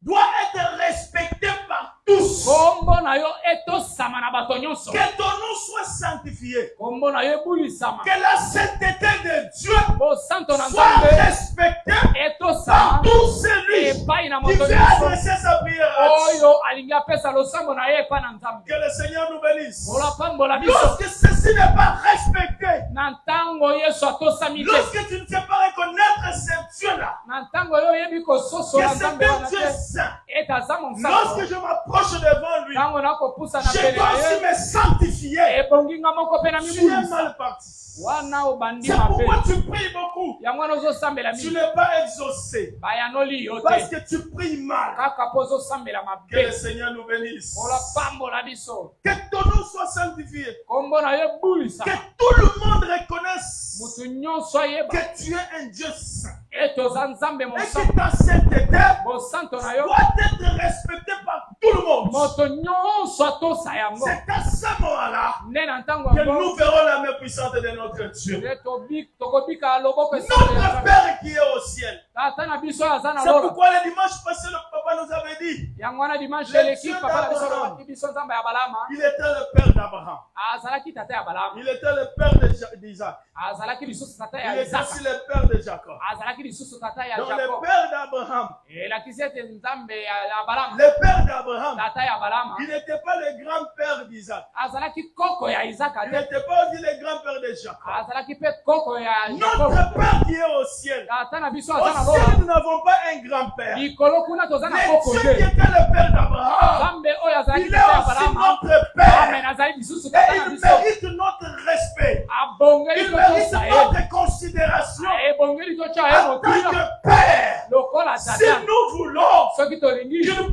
doit être respectée par tous. kombo na yo etosama na bato nyonso Que ton nom soit sanctifié. kombo na yo ebulisama Que la sainteté de Dieu bosanto na soit nzambe respectée etosama par tout celui epai na qui moto veut nyonso adresser sa prière à Dieu. oyo alingi apesa losambo na ye epai na nzambe Que le Seigneur nous bénisse. olapambola biso Lorsque ceci n'est pas respecté, na ntango yesu atosami te lorsque tu ne sais pas reconnaître ce Dieu-là, na ntango oyo oyebi que kososola c'est nzambe un wana Dieu te saint, ete aza monsanto lorsque je m'approche devant lui, ntango nakopusa na je pene dois na aussi ye me sanctifier. ebongi nga moko mpe na Tu es mibulisa mal parti. wana obandi C'est mabe pourquoi tu pries beaucoup. yango wana ozosambela Tu mingi n'es pas exaucé. bayanoli yo Parce te que tu pries mal. kaka mpo ozosambela Que le mabe Seigneur nous bénisse. olapambola biso Que ton nom soit sanctifié. kombo na yo ebulisa Que tout le monde reconnaisse motu nyonso ayeba que tu es un Dieu saint. ete oza nzambe Et mosanto que ta sainteté bosanto na yo doit être respectée par tout le monde. moto nyonso atosa yango C'est à ce moment-là nde na ntango que yango nous verrons la main puissante de notre Dieu. nde tokobika loboko esango ya Notre Nzambe. Père qui est au ciel. tata na biso aza na C'est lola pourquoi le dimanche passé, le papa nous avait dit, yango wana dimanche Le eleki Dieu papa na biso d'Abraham. alobaki biso nzambe ya balama il était le père d'Abraham. azalaki tata ya balama Il était le père d'Isaac. azalaki lisusu tata Il ya était isaka aussi le père de Jacob. azalaki lisusu tata ya Donc le jacob père d'Abraham, elakisi ete nzambe ya balama le père d'Abraham, tata ya balama il n'était pas le grand-père d'Isaac. azalaki koko ya isaka Il te n'était pas aussi le grand-père de Jacob. azalaki mpe koko ya jacob Notre Père qui est au ciel. tata na biso Au aza na ciel, lola nous n'avons pas un grand-père. likolo kuna toza na Mais koko Dieu qui te était le père d'Abraham, nzambe oyo azalaki il est tata ya aussi balama notre père. amen azali lisusu Et tata na il biso mérite notre respect. abongeli Il mérite totosa ye notre considération ebongeli totya ye en tant motina que père. lokola Si tata nous voulons soki tolingi qu'il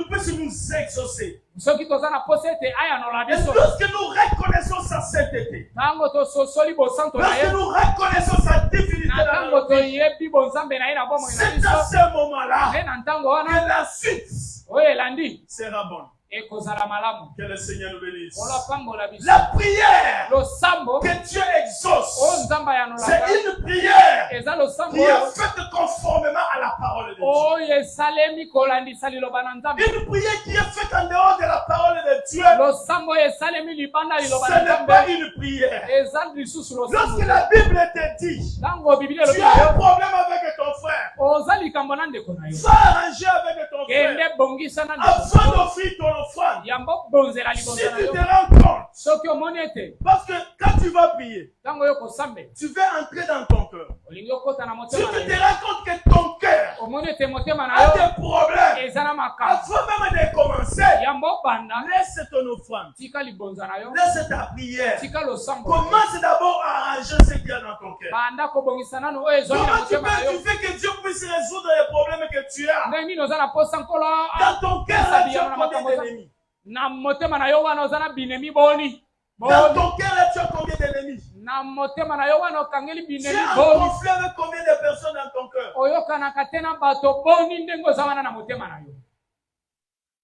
puisse nous exaucer. soki toza na posa ete ayanola Et biso lorsque nous reconnaissons sa sainteté, ntango tososoli bosanto na lorsque ye nous reconnaissons sa divinité na dans ntango notre vie, toyebi bonzambe na ye na bomoi na c'est biso à ce moment-là nde na ntango wana que la suite oyo elandi sera bonne. ekozala malamu Que le Seigneur nous bénisse. olapambola biso La prière losambo que Dieu exauce, oyo nzambe ayanolaka c'est une prière eza losambo qui est oyo faite conformément à la parole de Dieu. oyo esalemi kolandisa liloba na nzambe Une prière qui est faite en dehors de la parole de Dieu, losambo oyo esalemi libanda liloba ce na n'est pas nzambe une prière. eza lisusu losambo Lorsque la Bible te dit, ntango bibili tu elobi as na un yo problème avec ton frère, oza likambo na ndeko na yo va arranger avec ton frère kende bongisa na ndeko afin d'offrir ton offrande. yambo bonzela Si libonza na tu yo te rends compte, soki omoni ete parce que quand tu vas prier, Tango yo kosambe. tu vas entrer dans ton cœur. Olingi okota na Tu motema na te yo. rends compte que ton cœur Omoni te motema na a yo. des problèmes. Ezana makambo. Avant même de commencer, Yambo banda. laisse ton offrande. Tika libonza na yo. Laisse ta prière. Tika losambo. Commence d'abord à arranger ce qu'il y a dans ton cœur. Banda kobongisa nano oyo ezoni na Comment tu motema na yo. fais que Dieu puisse résoudre les problèmes que tu as? Ndenge nini ozana posa nkola. Dans ton cœur, là, tu as combien d'ennemis? Na motema na yo wana ozana binemi boni. Dans ton cœur, là, tu as combien d'ennemis? Na motema na yo wana okangeli Tu binemi as un boni. conflit avec combien de personnes dans ton cœur? Oyokanaka tena bato boni ndenge oza wana na motema na yo.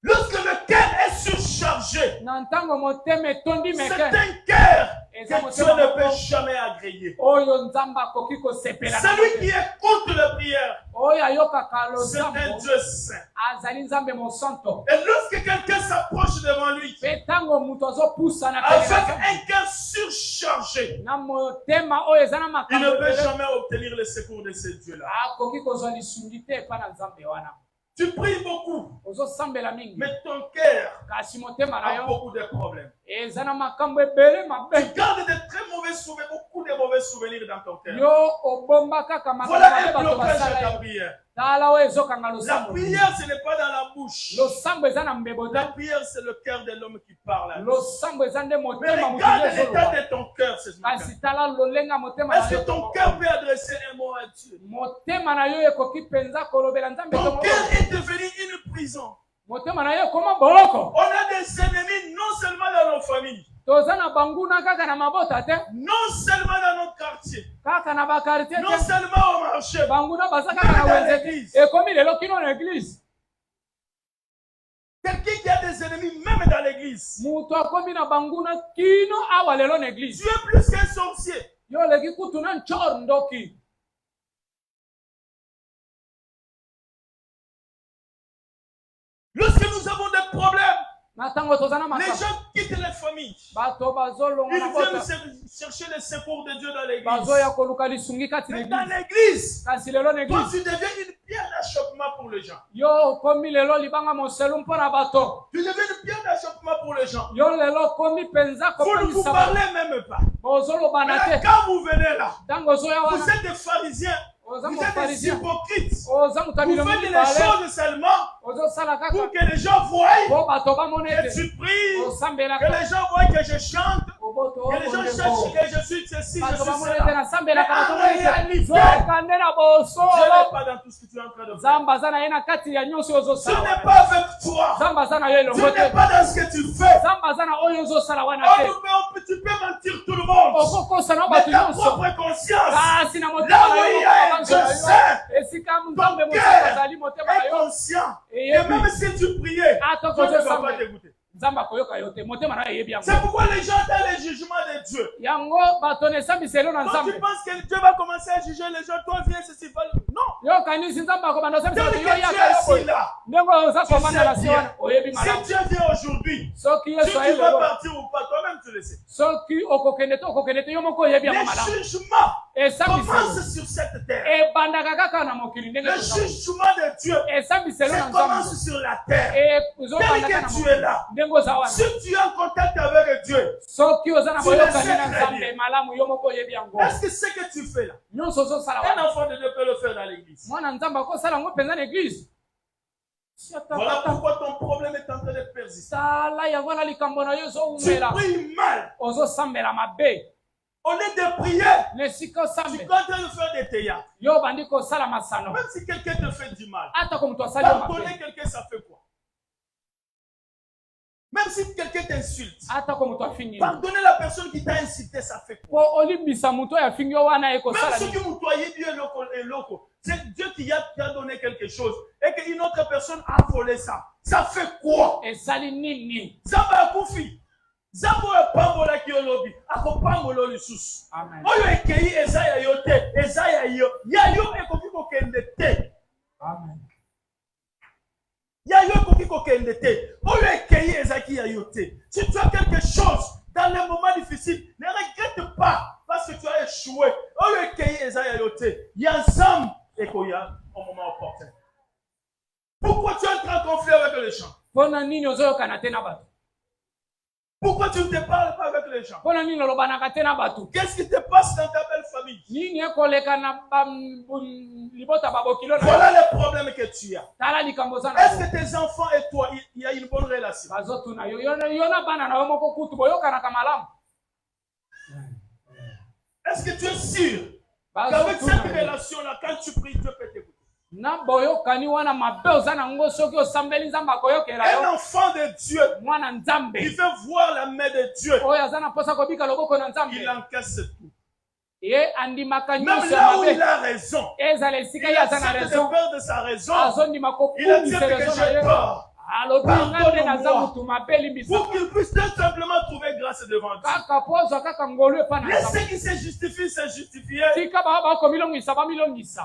Lorsque le cœur est surchargé, Na ntango motema etondi c'est meke. un cœur Et que ça, Dieu motema ne peut moko. jamais agréer. Oyo nzamba akoki kosepela na Celui qui motema. écoute les prières, Oyo ayokaka c'est un losambo. Dieu saint. Azali nzambe mosanto. Et lorsque quelqu'un s'approche devant lui Mpe ntango moto azopusana avec pene na un cœur surchargé, na motema oyo eza na il makambo ne peut ebele, jamais obtenir le secours de ce Dieu-là. akoki kozwa lisungi te epai na nzambe wana. Tu pries beaucoup, Ozosambela mingi. mais ton cœur Kasi motema na a yo beaucoup de problèmes. eza na makambo ebele Tu mabe. gardes de très mauvais souvenirs, beaucoup de mauvais souvenirs dans ton cœur. Yo obomba kaka makambo Voilà mabe un bato blocage à basala ta yo. prière. Tala oyo ezokanga La losambo. prière, ce n'est pas dans la bouche. Losambo eza na mbebo La te. prière, c'est le cœur de l'homme qui parle. à Dieu. Losambo eza nde Mais motema regarde mokili l'état ezoloba. de ton cœur, c'est ce matin. Kasi tala lolenga motema na Est-ce yo. que ton cœur peut adresser un mot à Dieu? Motema na yo ekoki penza kolobela nzambe Ton to cœur moko. est devenu une prison. Motema na yo ekoma boloko. On a des ennemis non seulement dans nos familles, Toza na banguna kaka na mabota te. non seulement dans nos quartiers, Kaka na bakartier non te. seulement au marché, Banguna baza kaka na Même dans wenze l'église. te. Ekomi lelo kino na église. quelqu'un qui a des ennemis même dans l'église. Mutu akomi na banguna kino awa lelo na église. Tu es plus qu'un sorcier. Yo leki kutu na nchor ndoki. Lorsque nous avons des problèmes, Na tango toza na les makambo. gens quittent les familles. Bato bazolonga Ils na viennent bota. chercher le secours de Dieu dans l'église. Bazoya koluka lisungi kati na Mais dans église. l'église, Kasi lelo na toi église. tu deviens une pierre d'achoppement pour les gens. Yo komi lelo libanga moselu mpona bato. Tu deviens une pierre d'achoppement pour les gens. Yo lelo komi penza Vous ne vous kopangisa bato. parlez même pas. Bozoloba Mais na là, te. quand vous venez là, Tango ozoya vous wana. êtes des pharisiens, Oza vous êtes des mopharisien. hypocrites. Oza Vous mutabilo faites les mibale. choses seulement Ozosala kaka. pour que les gens voient Po bato bamone que te. tu pries, Osambela que kaka. les gens voient que je chante, Oboto que les gens sachent que je suis ceci, je bato suis bamone te cela. na sambela Mais kaka en tomone te. réalité, Zokande na Dieu n'est bosolo. pas dans tout ce que tu es en train de faire. Zamba aza na ye na kati ya nyonso oyo Dieu ozosala n'est wana. pas avec toi. Zamba aza na yo Dieu elongo n'est te. pas dans ce que tu fais. Zamba aza na oyo ozosala wana Oh, te. tu peux mentir tout le monde. Okokosa na Mais bato ta nyonso. propre conscience Kasi na Là motema où na il y yo a un abanzo na Dieu yo. saint, Esika ton nzambe mosantu cœur azali motema na est yo. conscient. Et Et même si tu priais, Ata Dieu ne kozo va pas sambe. t'écouter. Nzambe akoyoka yo te. Motema na yo eyebi yango. C'est pourquoi les gens dans le jugement de Dieu. Yango bato na esambiselo na Quand nzambe. tu penses que Dieu va commencer à juger les gens, toi viens ceci, va. Non. Yo kanisi nzambe akobanda Dès osambisa que bato tu yo es yaka yo assis boye. là, Ndenge oza tu kovanda na sais se wana bien. oyebi malamu. Si Dieu vient aujourd'hui, Soki si Yesu tu aye vas lelo. partir ou pas, toi-même tu le sais. Soki okokende te okokende te yo moko oyebi yango malamu. Les jugements Esambiselo. commencent sur cette terre. Ebandaka kaka na mokili ndenge Le tozali. jugement de Dieu, Esambiselo na ça nzambe. commence sur la terre. E Tel ozobandaka na que tu es mokili. là, Ndenge oza wana. si tu es en contact avec Dieu, Soki oza na Tu le boyokani sais na très nzambe bien. malamu yo moko oyebi yango. est-ce que ce que tu fais là, Nyonso ozosala un wana. enfant de Dieu peut le faire dans l'église? Mwana nzambe akosala yango mpenza na église. Voilà pourquoi ton problème est en train de persister. Tala yango na likambo na yo Tu ezowumela. pries mal. Ozosambela mabe. Au lieu de prier, Na esika tu osambe. es en train de faire des théâtres. Yo bandi kosala masano. Même si quelqu'un te fait du mal, Ata ko mutu asali yo pardonner mabe. quelqu'un, ça fait quoi? Même si quelqu'un t'insulte, Ata ko mutu afingi. pardonner la personne qui t'a insulté, ça fait quoi? Po olimbisa mutu oyo afingi yo wana Même ekosala ceux nini. qui m'ont toyé Dieu est loco. C'est Dieu qui a donné quelque chose et qu'une autre personne a volé ça. Ça fait quoi? Esali nini? Zamba Koufi. Zamba Pambola Kiolobi. Akopamolo Lissus. Amen. Oyo ekei Ezaya yote. Ezaya yo. Ya yo ekoki kokende te. Amen. Ya yo ekoki kokende te. Oyo ekei ezaki ya yote. Si tu as quelque chose dans les moments difficiles, ne regrette pas parce que tu as échoué. Oyo ekei Ezaya yote. Ya Zam ekoya au moment opportun. Pourquoi tu entres en conflit avec les gens? Pona nini ozoyokana te na bato? Pourquoi tu ne te parles pas avec les gens? Qu'est-ce qui te passe dans ta belle famille? Voilà le problème que tu as. Est-ce que tes enfants et toi, il y a une bonne relation? Est-ce que tu es sûr qu'avec cette relation-là, quand tu pries, Dieu peut t'écouter? Un enfant de Dieu, il veut voir la main de Dieu. Il encaisse tout. Même là où il a raison, il accepte de perdre sa raison. Il accepte que j'ai tort. Pardonne-moi. Pour qu'il puisse tout simplement trouver grâce devant Dieu. Laisse qu'il se justifie, se justifier.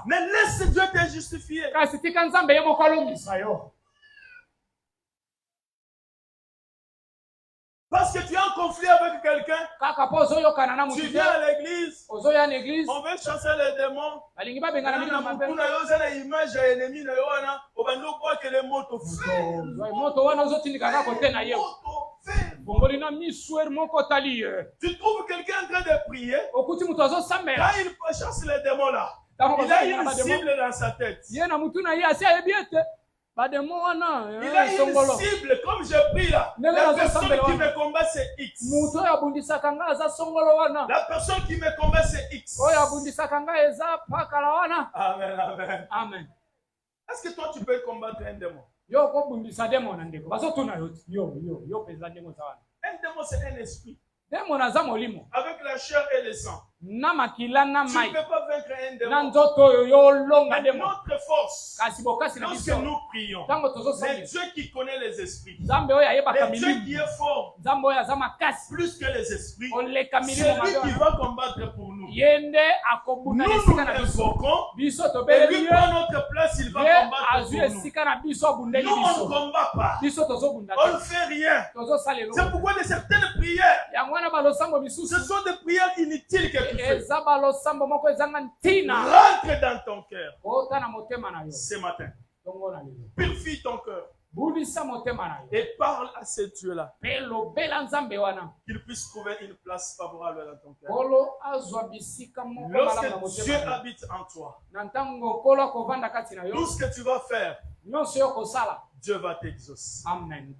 Mais laisse Dieu te justifier. Parce que tu es en conflit avec quelqu'un, tu viens à l'église, on veut chasser les démons. Tu trouves quelqu'un en train de prier, quand il chasse les démons là, il a une cible dans sa tête. Il a une cible, comme je prie là. La personne qui me combat c'est X. La personne qui me combat c'est X. Amen, amen. Amen. Est-ce que toi tu peux combattre un démon? Un démon c'est un esprit. Avec la chair et le sang. Tu ne peux pas vaincre un démon. Mais notre force, lorsque nous prions, c'est Dieu qui connaît les esprits. Le Dieu qui est fort, plus que les esprits, c'est lui qui va combattre pour nous. Nous invoquons, et lui prend notre place, il va combattre pour nous. Nous, on ne combat pas. On ne fait rien. C'est pourquoi de certaines prières, ce sont des prières inutiles que tu fais. Rentre dans ton cœur ce matin. Purifie ton cœur. Et parle à ce Dieu-là. Qu'il puisse trouver une place favorable dans ton cœur. Lorsque Dieu habite en toi, tout ce que tu vas faire, Dieu va t'exaucer. Amen.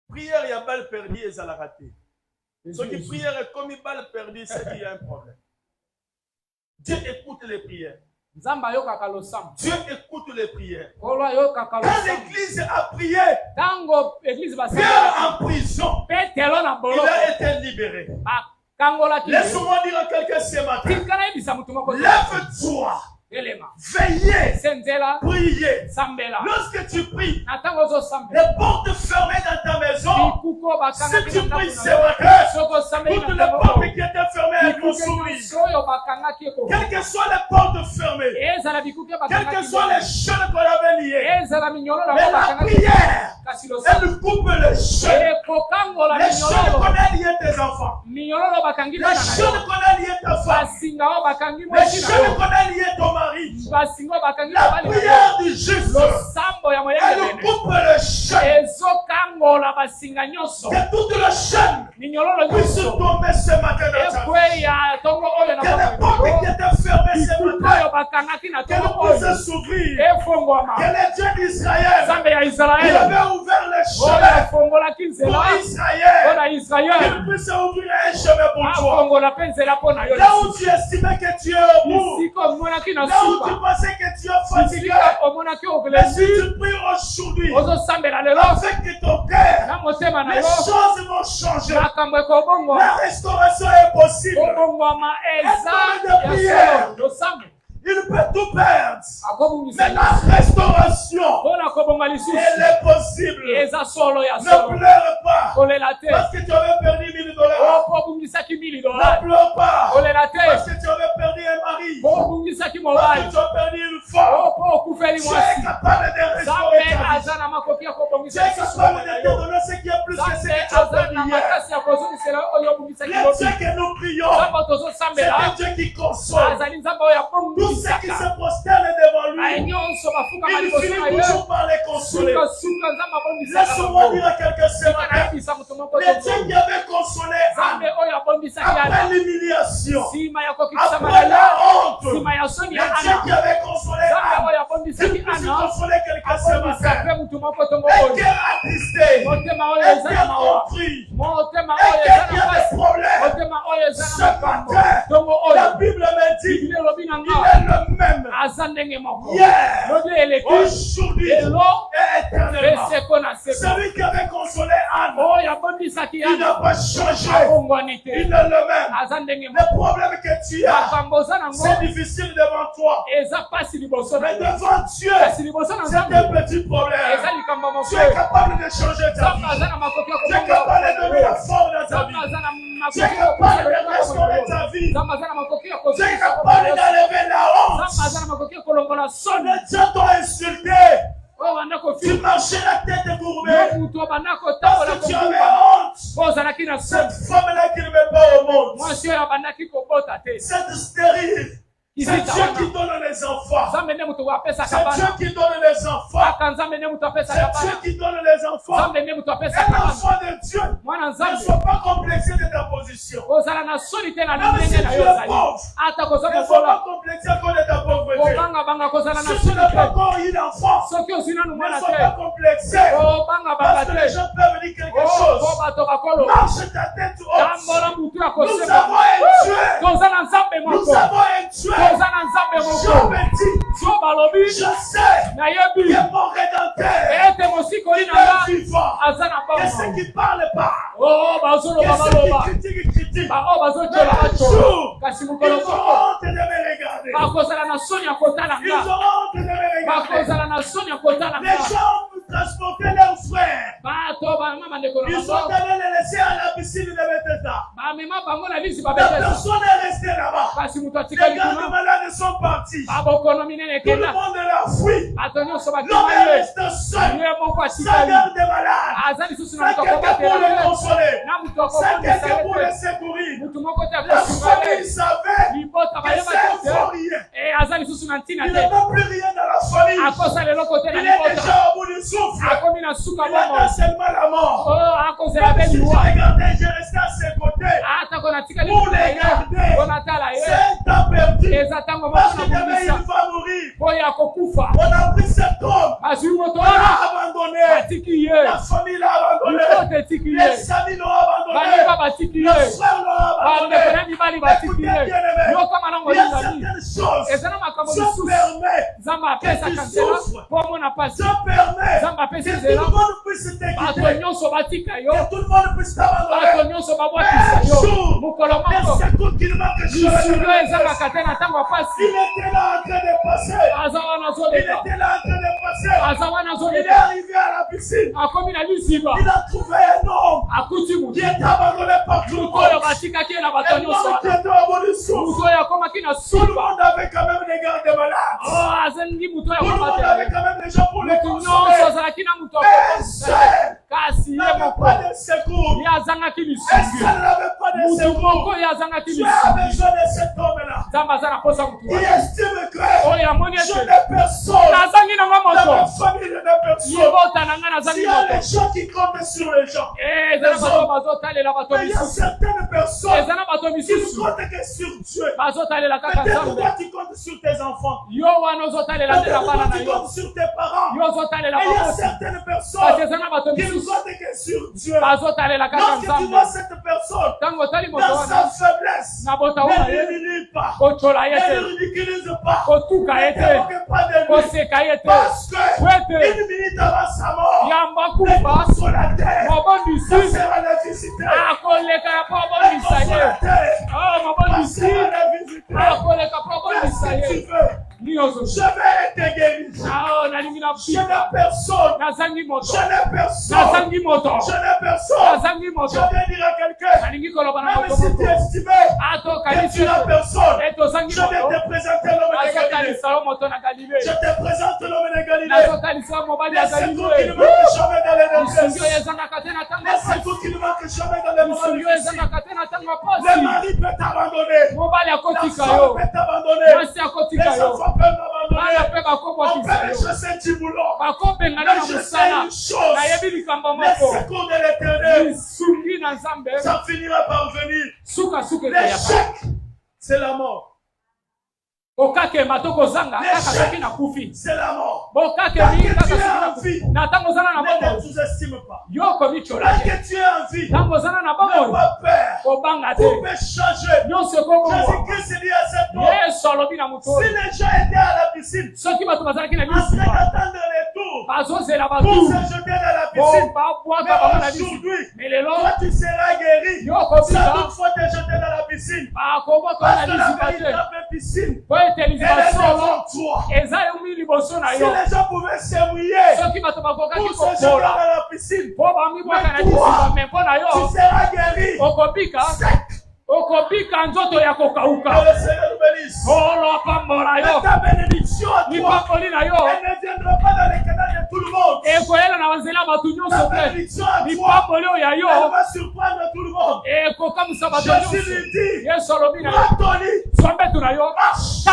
Prière, il y a balle perdue et ça l'a raté. Ceux qui prient comme une balle perdue, c'est qu'il y a un problème. Dieu écoute les prières. Dieu écoute les prières. Quand l'église a prié, Pierre en prison, il a été libéré. Laisse-moi dire à quelqu'un ce matin, lève-toi. Veillez, priez. Lorsque tu pries, les portes fermées dans ta maison, si tu pries ce matin, toutes les portes qui étaient fermées, elles vont s'ouvrir. Quelles que soient les portes fermées, quelles que soient les chaînes qu'on avait liées, mais la prière, elle coupe les chaînes. Les chaînes qu'on a liées tes enfants, les chaînes qu'on a liées ta femme, les chaînes qu'on a liées ton mari. La prière du juste, elle coupe le chaîne. Que toute la chaîne puisse tomber ce matin dans ta vie. Que les portes qui étaient fermées ce matin, qu'elles puissent s'ouvrir. Que le Dieu d'Israël, il avait ouvert les chemins pour Israël, qu'il puisse ouvrir un chemin pour toi. Là où tu estimais que tu es au bout, là où tu pensais que tu es fatigué, mais si tu pries aujourd'hui, avec ton cœur, les choses vont changer. La restauration est possible. Un temps de prière, il peut tout perdre. Mais la restauration, elle est possible. Ne pleure pas. Parce que tu avais perdu $1000. Ne pleure pas. Parce que tu avais perdu un mari. Parce que tu as perdu une femme. Tu es capable de restaurer ta vie. Tu es capable de te donner ce qui est plus que ce que tu as perdu hier. Le Dieu que nous prions, c'est un Dieu qui conçoit. Tous ceux qui se prosternent devant lui, Il finit toujours par les consoler. Laisse-moi dire à quelqu'un ce matin, les dieux qui avaient consolé Anne, après l'humiliation, après la honte, les dieux qui avaient consolé Anne, ils puissent consoler quelqu'un ce matin. Et qu'elle a attristé, et qu'elle a compris, et qu'elle a des problèmes. Ce matin, la Bible me dit, il est le même. Hier, aujourd'hui et éternellement. Celui qui avait consolé Anne, il n'a pas changé. Il est le même. Le problème que tu as, c'est difficile devant toi. Mais devant Dieu, c'est un petit problème. Tu es capable de changer ta vie. Tu es capable de donner la forme dans ta vie. Tu es capable de restaurer ta vie. Tu es capable d'enlever la honte. Les gens t'ont insulté. Tu marchais la tête courbée parce que tu avais honte. Cette femme-là qui ne met pas au monde, cette stérile, c'est Dieu qui donne les enfants. C'est Dieu qui donne les enfants. C'est Dieu qui donne les enfants. Un enfant de Dieu ne soit pas complexé de ta position. Même si tu es pauvre, ne sois pas complexé à cause de ta pauvreté. Si tu n'as pas encore eu d'enfant, ne sois pas complexé. Parce que les gens peuvent dire quelque chose. Marche ta tête haute. Nous avons un Dieu. Nous avons un Dieu. Je sais que mon rédempteur est vivant. Et ceux qui ne parlent pas, et ceux qui critiquent, un jour, ils auront honte de me regarder. Ils auront honte de me regarder. Les gens transportaient leurs frères. Ils sont allés les laisser à la piscine de Bethesda. La personne est restée là-bas. Les gardes malades sont partis. Tout le monde l'a fui. L'homme est resté seul. Sa garde malade. C'est quelqu'un pour le consoler. C'est quelqu'un pour le secourir. La famille savait que c'est un faux rien. Il n'a même plus rien dans la famille. Il est déjà au bout du souffle. Il attend seulement la mort. Même si tu regardais, j'ai resté à ses côtés pour les garder. C'est un temps perdu. Parce que demain il va mourir. On a pris cet homme. On l'a abandonné. La famille l'a abandonné. Les amis l'ont abandonné. Les frères l'ont abandonné. Écoutez bien aimé, il y a certaines choses. Dieu permet que tu souffres. Dieu permet que tout le monde puisse t'écouter. Que tout le monde puisse t'abandonner. Un jour, les secours qu'il manque sur la il était là en train de passer. Il était là en train de passer. Il est arrivé à la piscine. Il a trouvé un homme qui est abandonné par tout le monde. Un homme qui était au bout du souffle. Tout le monde avait quand même des gardes malades. Tout le monde avait quand même des gens pour les consoler. Mais seul n'avait pas de secours. Et seul n'avait pas de secours. Tu as besoin de cet homme-là. Il estime que je n'ai personne. Dans ma famille, je n'ai personne. S'il y a les gens qui comptent sur les gens. Mais il y a certaines personnes qui ne comptent que sur Dieu. Peut-être toi tu comptes sur tes enfants. Peut-être toi tu comptes sur tes parents. Et il y a certaines personnes qui ne comptent que sur Dieu. Lorsque tu vois cette personne dans sa faiblesse, ne l'humilie pas. Ne le ridiculise pas. Ne t'évoque pas de lui. Parce que une minute avant sa mort, le consolateur, ça sera le visiter. Le consolateur, ça sera le visiter. Qu'est-ce que tu veux? Je vais te guérir. Je n'ai personne. Je n'ai personne. Je vais dire à quelqu'un, même si tu es estimé que tu n'as personne, je vais te présenter l'homme de Galilée. Je te présente l'homme de Galilée. Les secours qui ne manquent jamais dans les détresses. Les secours qui ne manquent jamais dans les moments difficiles. Le mari peut t'abandonner. La femme peut t'abandonner. Les enfants peuvent t'abandonner. abandonné. On fait les choses du boulot. Mais je sais une chose. Les secours de l'Éternel, ça finira par venir. L'échec, c'est la mort. L'échec, c'est la mort. Tant que tu es en vie, ne te sous-estime pas. Tant que tu es en vie, n'aie pas peur. Tout peut changer. Jésus-Christ dit à cet homme, si les gens étaient à la piscine, en train d'attendre le retour pour se jeter dans la piscine, mais aujourd'hui, toi tu seras guéri sans toutefois te jeter dans la piscine. Parce que la véritable piscine, elle est devant toi. Si les gens pouvaient se mouiller pour se jeter dans la piscine, mais toi, tu seras guéri sec. Que le Seigneur nous bénisse. Mais ta bénédiction à toi, elle ne viendra pas dans les canaux de tout le monde. Ta bénédiction à toi, elle va surprendre tout le monde. Jésus lui dit, prends ton lit, marche.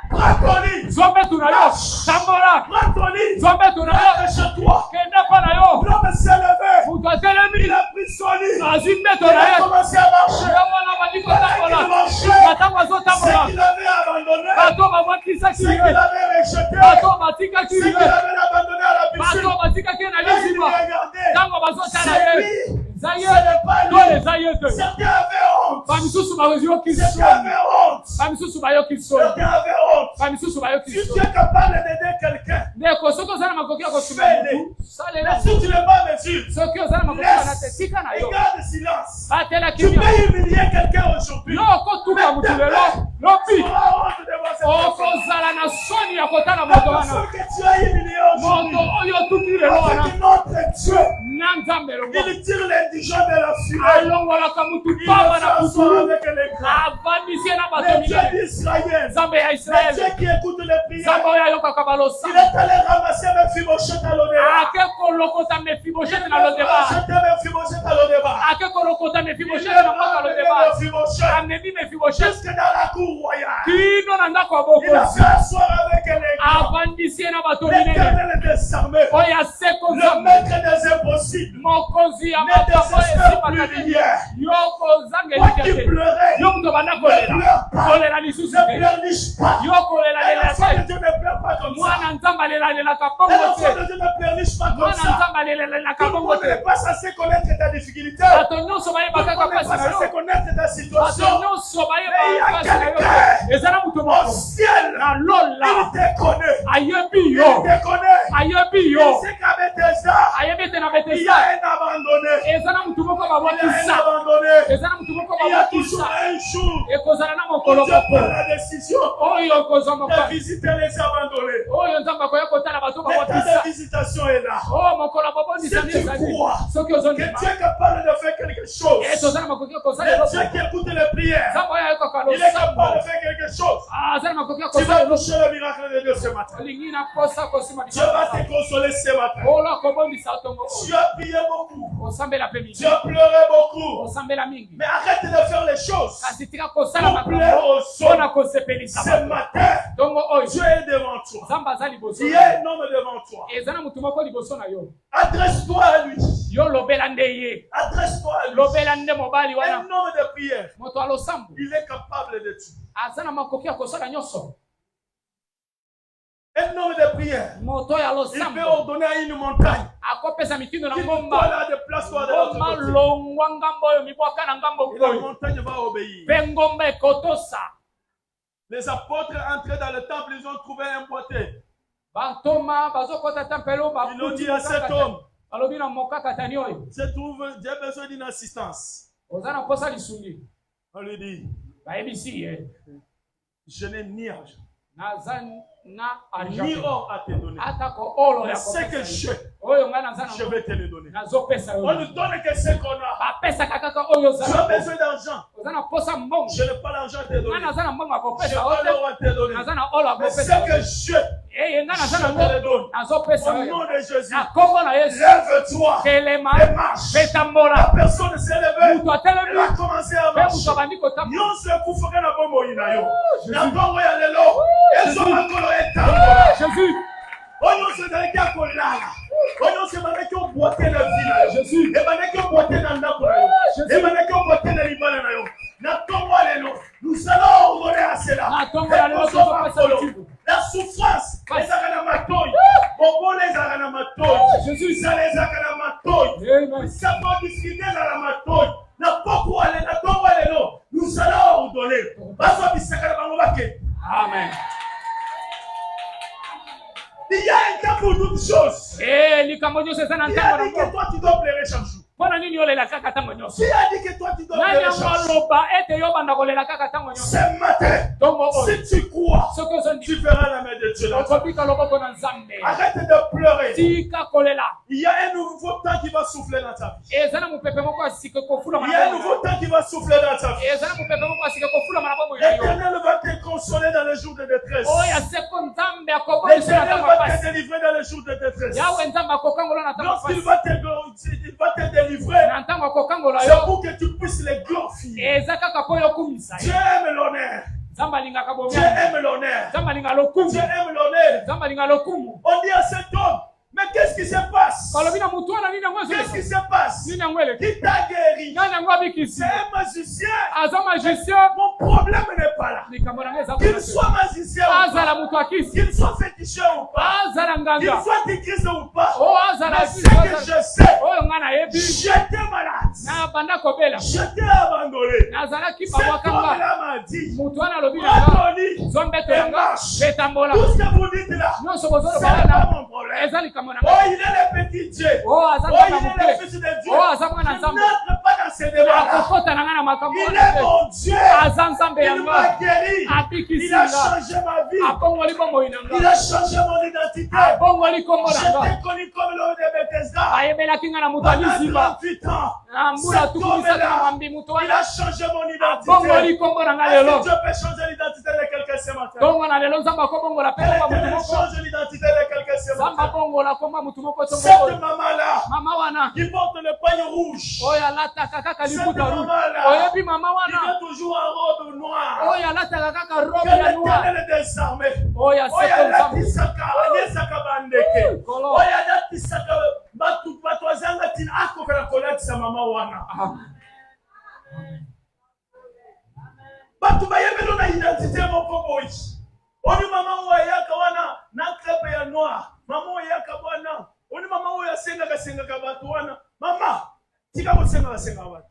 Prends ton lit, marche. Prends ton lit, rentre chez toi. L'homme s'est levé, il a pris son lit, il a commencé à marcher. C'est qu'il avait abandonné, c'est qu'il avait rejeté, c'est qu'il avait abandonné à la piscine. Et il regardait, c'est lui, ce n'est pas lui. Certains avaient honte. Certains avaient honte. Certains avaient honte. Si tu es capable d'aider quelqu'un, fais-le. Mais si tu n'es pas mesure, laisse et garde silence. Tu peux humilier quelqu'un aujourd'hui. Mais demain, tu auras honte de voir cette personne. La personne que tu as humiliée aujourd'hui, avec notre Dieu, il tire l'indigent de la fumée. Il s'assoit avec les grands. Le Dieu d'Israël, le Dieu qui écoute les prières, il est allé ramasser Mephibosheth à l'Odéba. Jeter Mephibosheth à l'Odéba. Jusque dans la cour royale. Il a fait asseoir avec les grands. L'Éternel est désarmé. Le maître des impossibles ne désespère plus rien. Toi qui pleurais, ne pleure pas. Ne pleurniche pas. Et l'enfant de Dieu ne pleure pas comme ça. Et l'enfant de Dieu ne pleurniche pas comme ça. Tout le monde n'est pas censé connaître ta difficulté. Tout le monde n'est pas censé connaître ta situation. Mais il y a quelqu'un au ciel. Il te connaît. Il te connaît. Il sait qu'avec tes arts, il y a un abandonné. Il y a un abandonné. Il y a toujours un jour où Dieu prend la décision de visiter les abandonnés. Le temps de visitation est là. Si tu crois que Dieu est capable de faire quelque chose, le Dieu qui écoute les prières, il est capable de faire quelque chose. Tu vas toucher le miracle de Dieu ce matin. Dieu va te consoler ce matin. Tu as prié beaucoup. Tu as pleuré beaucoup. Mais arrête de faire les choses pour plaire aux autres. Ce matin, Dieu est devant toi. Il y a un homme devant toi. Adresse-toi à lui. Adresse-toi à lui. Un homme de prière. Il est capable de tout. Un homme de prière, il peut ordonner à une montagne qu'il doit aller de place soit de l'autre côté. Et la montagne va obéir. Les apôtres entrés dans le temple, ils ont trouvé un boiteux. Ils ont dit à cet homme, j'ai besoin d'une assistance. On lui dit, je n'ai ni argent, ni or à te donner. Mais ce que je vais te le donner. On ne donne que ce qu'on a. Tu as besoin d'argent. Je n'ai pas l'argent à te donner. Je n'ai pas l'or à te donner. Mais ce que je Je te le donne. Au nom de Jésus. Lève-toi et marche. La personne s'est levée. Elle a commencé à marcher. Nous se koufoka na bombo inayo. Na bombo ya lelo. Ezo makolo etambola. Jésus. Oyo se daleka kolala. Oyo se baleki oboiter na vie na yo. Jésus. E baleki oboiter na ndako na yo. E baleki oboiter na libala na yo. Na tombo lelo. Nous allons ouvrir à cela. La souffrance, les aganamatoïs, Bobo les aganamatoïs, Jésus, ça les aganamatoïs, ça peut discuter dans la matoïs, n'a pas quoi aller, n'a pas quoi aller, non. Nous allons vous donner. Amen. Il y a un temps pour toutes choses. Il a dit que toi tu dois pleurer chaque jour. Qui a dit que toi tu dois pleurer chaque jour? Ce matin, si tu crois, tu verras la main de Dieu. Arrête de pleurer. Il y a un nouveau temps qui va souffler dans ta vie. Il y a un nouveau temps qui va souffler dans ta vie. L'Éternel va te consoler dans les jours de détresse. L'Éternel va te délivrer dans les jours de détresse. Lorsqu'il va te délivrer, c'est pour que tu puisses les glorifier. Dieu aime l'honneur. Dieu aime l'honneur. Dieu aime l'honneur. On dit à cet homme, mais qu'est-ce qui se passe? Qu'est-ce qui se passe? Qui t'a guéri? C'est un magicien. Mon problème n'est pas là. Qu'il soit magicien ou pas, qu'il soit féticheur ou pas, qu'il soit déguisé ou pas, mais ce que je sais, j'étais malade, j'étais abandonné. Cet homme-là m'a dit, Anthony, et marche. Tout ce que vous dites là, c'est pas mon problème. Oh, il est le petit Dieu. Oh, il est le fils de Dieu. Je n'entre pas dans ces débats-là. Il est mon Dieu. Il m'a guéri. Il a changé ma vie. Il a changé mon identité. J'étais connu comme l'homme de Bethesda. Pendant 38 ans. Cet homme-là, il a changé mon identité. Est-ce que Dieu peut changer l'identité de quelqu'un ce matin? Change l'identité de quelqu'un ce matin. Cette maman-là, qui porte le pagne rouge. Cette maman-là, qui vient toujours en robe noire. Que l'Éternel est désarmé. Oya tisaka, nesaka bandeke. Oya tisaka, batu azanga tina ako kala kolati sa mama wana. Batu bayebelo na identité moko boyi. Oni mama oya wana na crepe ya noir. Mama oya kabwana. Oni mama oya senga batu wana. Mama, tika ko senga batu.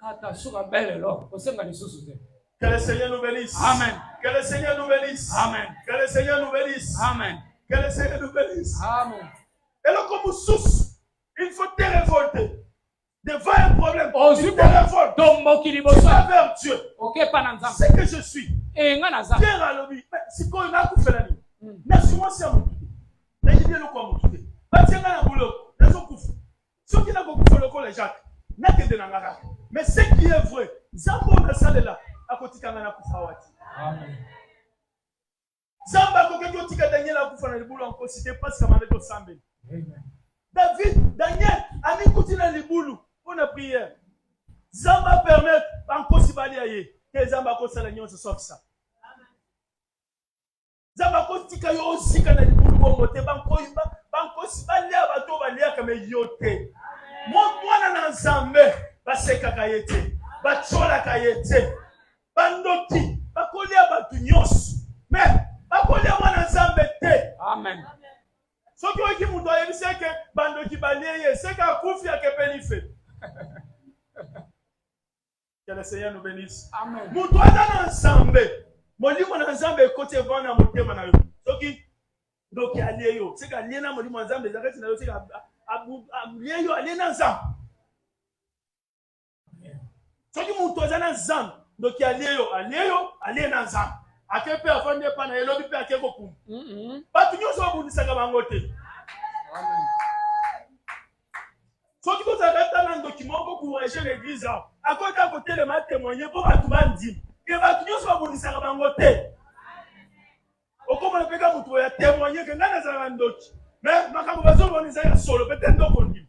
Ata suka bele lo, ko senga lisusu te. Que le Seigneur nous bénisse. Amen. Que le Seigneur nous bénisse. Amen. Que le Seigneur nous bénisse. Amen. Que le Seigneur nous bénisse. Amen. Et là, comme sous, il faut te révolter. Devant un problème, tu te révoltes. Tu vas vers Dieu. C'est que je suis. Pierre a l'objet. Si on a fait la nuit, laisse-moi ça. N'ayez-vous le quoi mon Dieu. Batiens-moi la boulot. Laisse-moi couvrir. Ceux qui n'ont pas couvert le col, les Jacques. Mais ce qui est vrai, Zambo na salela akotika na kufawati. Amen. Zamba kokeko tika Daniel akufa na libulu encore c'était parce que maneto sambe. Amen. David, Daniel ami kuti na libulu pour la prière. Zamba permettre encore si bali aye que Zamba ko sala nyonso sauf ça. Amen. Zamba ko tika yo osika na libulu bongo te banko si bali abato bali akame yote. Mwana na Nzambe baseka kayete. Bachola kayete. Bandoti. Bakolia batu nyonso. Mais bakolia mwana Nzambe te. Amen. Soki oki mutu ayebisa ke bandoti baliye seka akufi akepelife. Que le Seigneur nous bénisse. Amen. Mutu aza na Nzambe. Molimo na Nzambe ekote vana motema na yo. Soki ndoki aliye yo. Seka aliye na molimo na Nzambe zakati na yo seka aliye yo aliye na Nzambe. Soki mutu aza na Nzambe ndoki aliye yo aliye na Nzambe. Akepe afande pa na elobi pe akeko kum. Batu nyonso babundisaka bango te. Amen. Soki kozaka na ndoki moko courager l'église akota kotelema témoigner pour batu bandi. Ke batu nyonso babundisaka bango te. okoma na peka mutu ya témoigner que ngana za ndoki mais makambo bazobona ya solo peut-être ndoko ndimi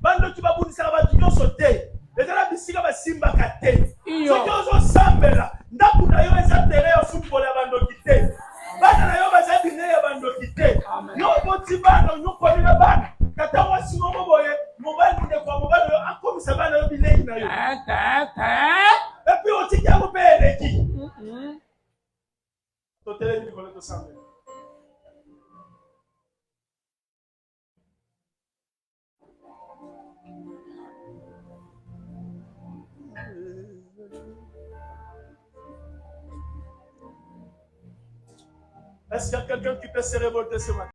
bandoki babundisaka bato nyonso te ezala bisika basimbaka te soki ozosambela ndako na yo eza tere ya football ya bandoki te bana na yo baza bine ya bandoki te yo oboti bana onyokoli na bana kata mwasi moko boye mobali ndeko ya mobali oyo akomisa bana yo bilei na yo epuis otiki yango mpe eleki totelemi likolo tosambela. Est-ce qu'il y a quelqu'un qui peut se révolter ce matin?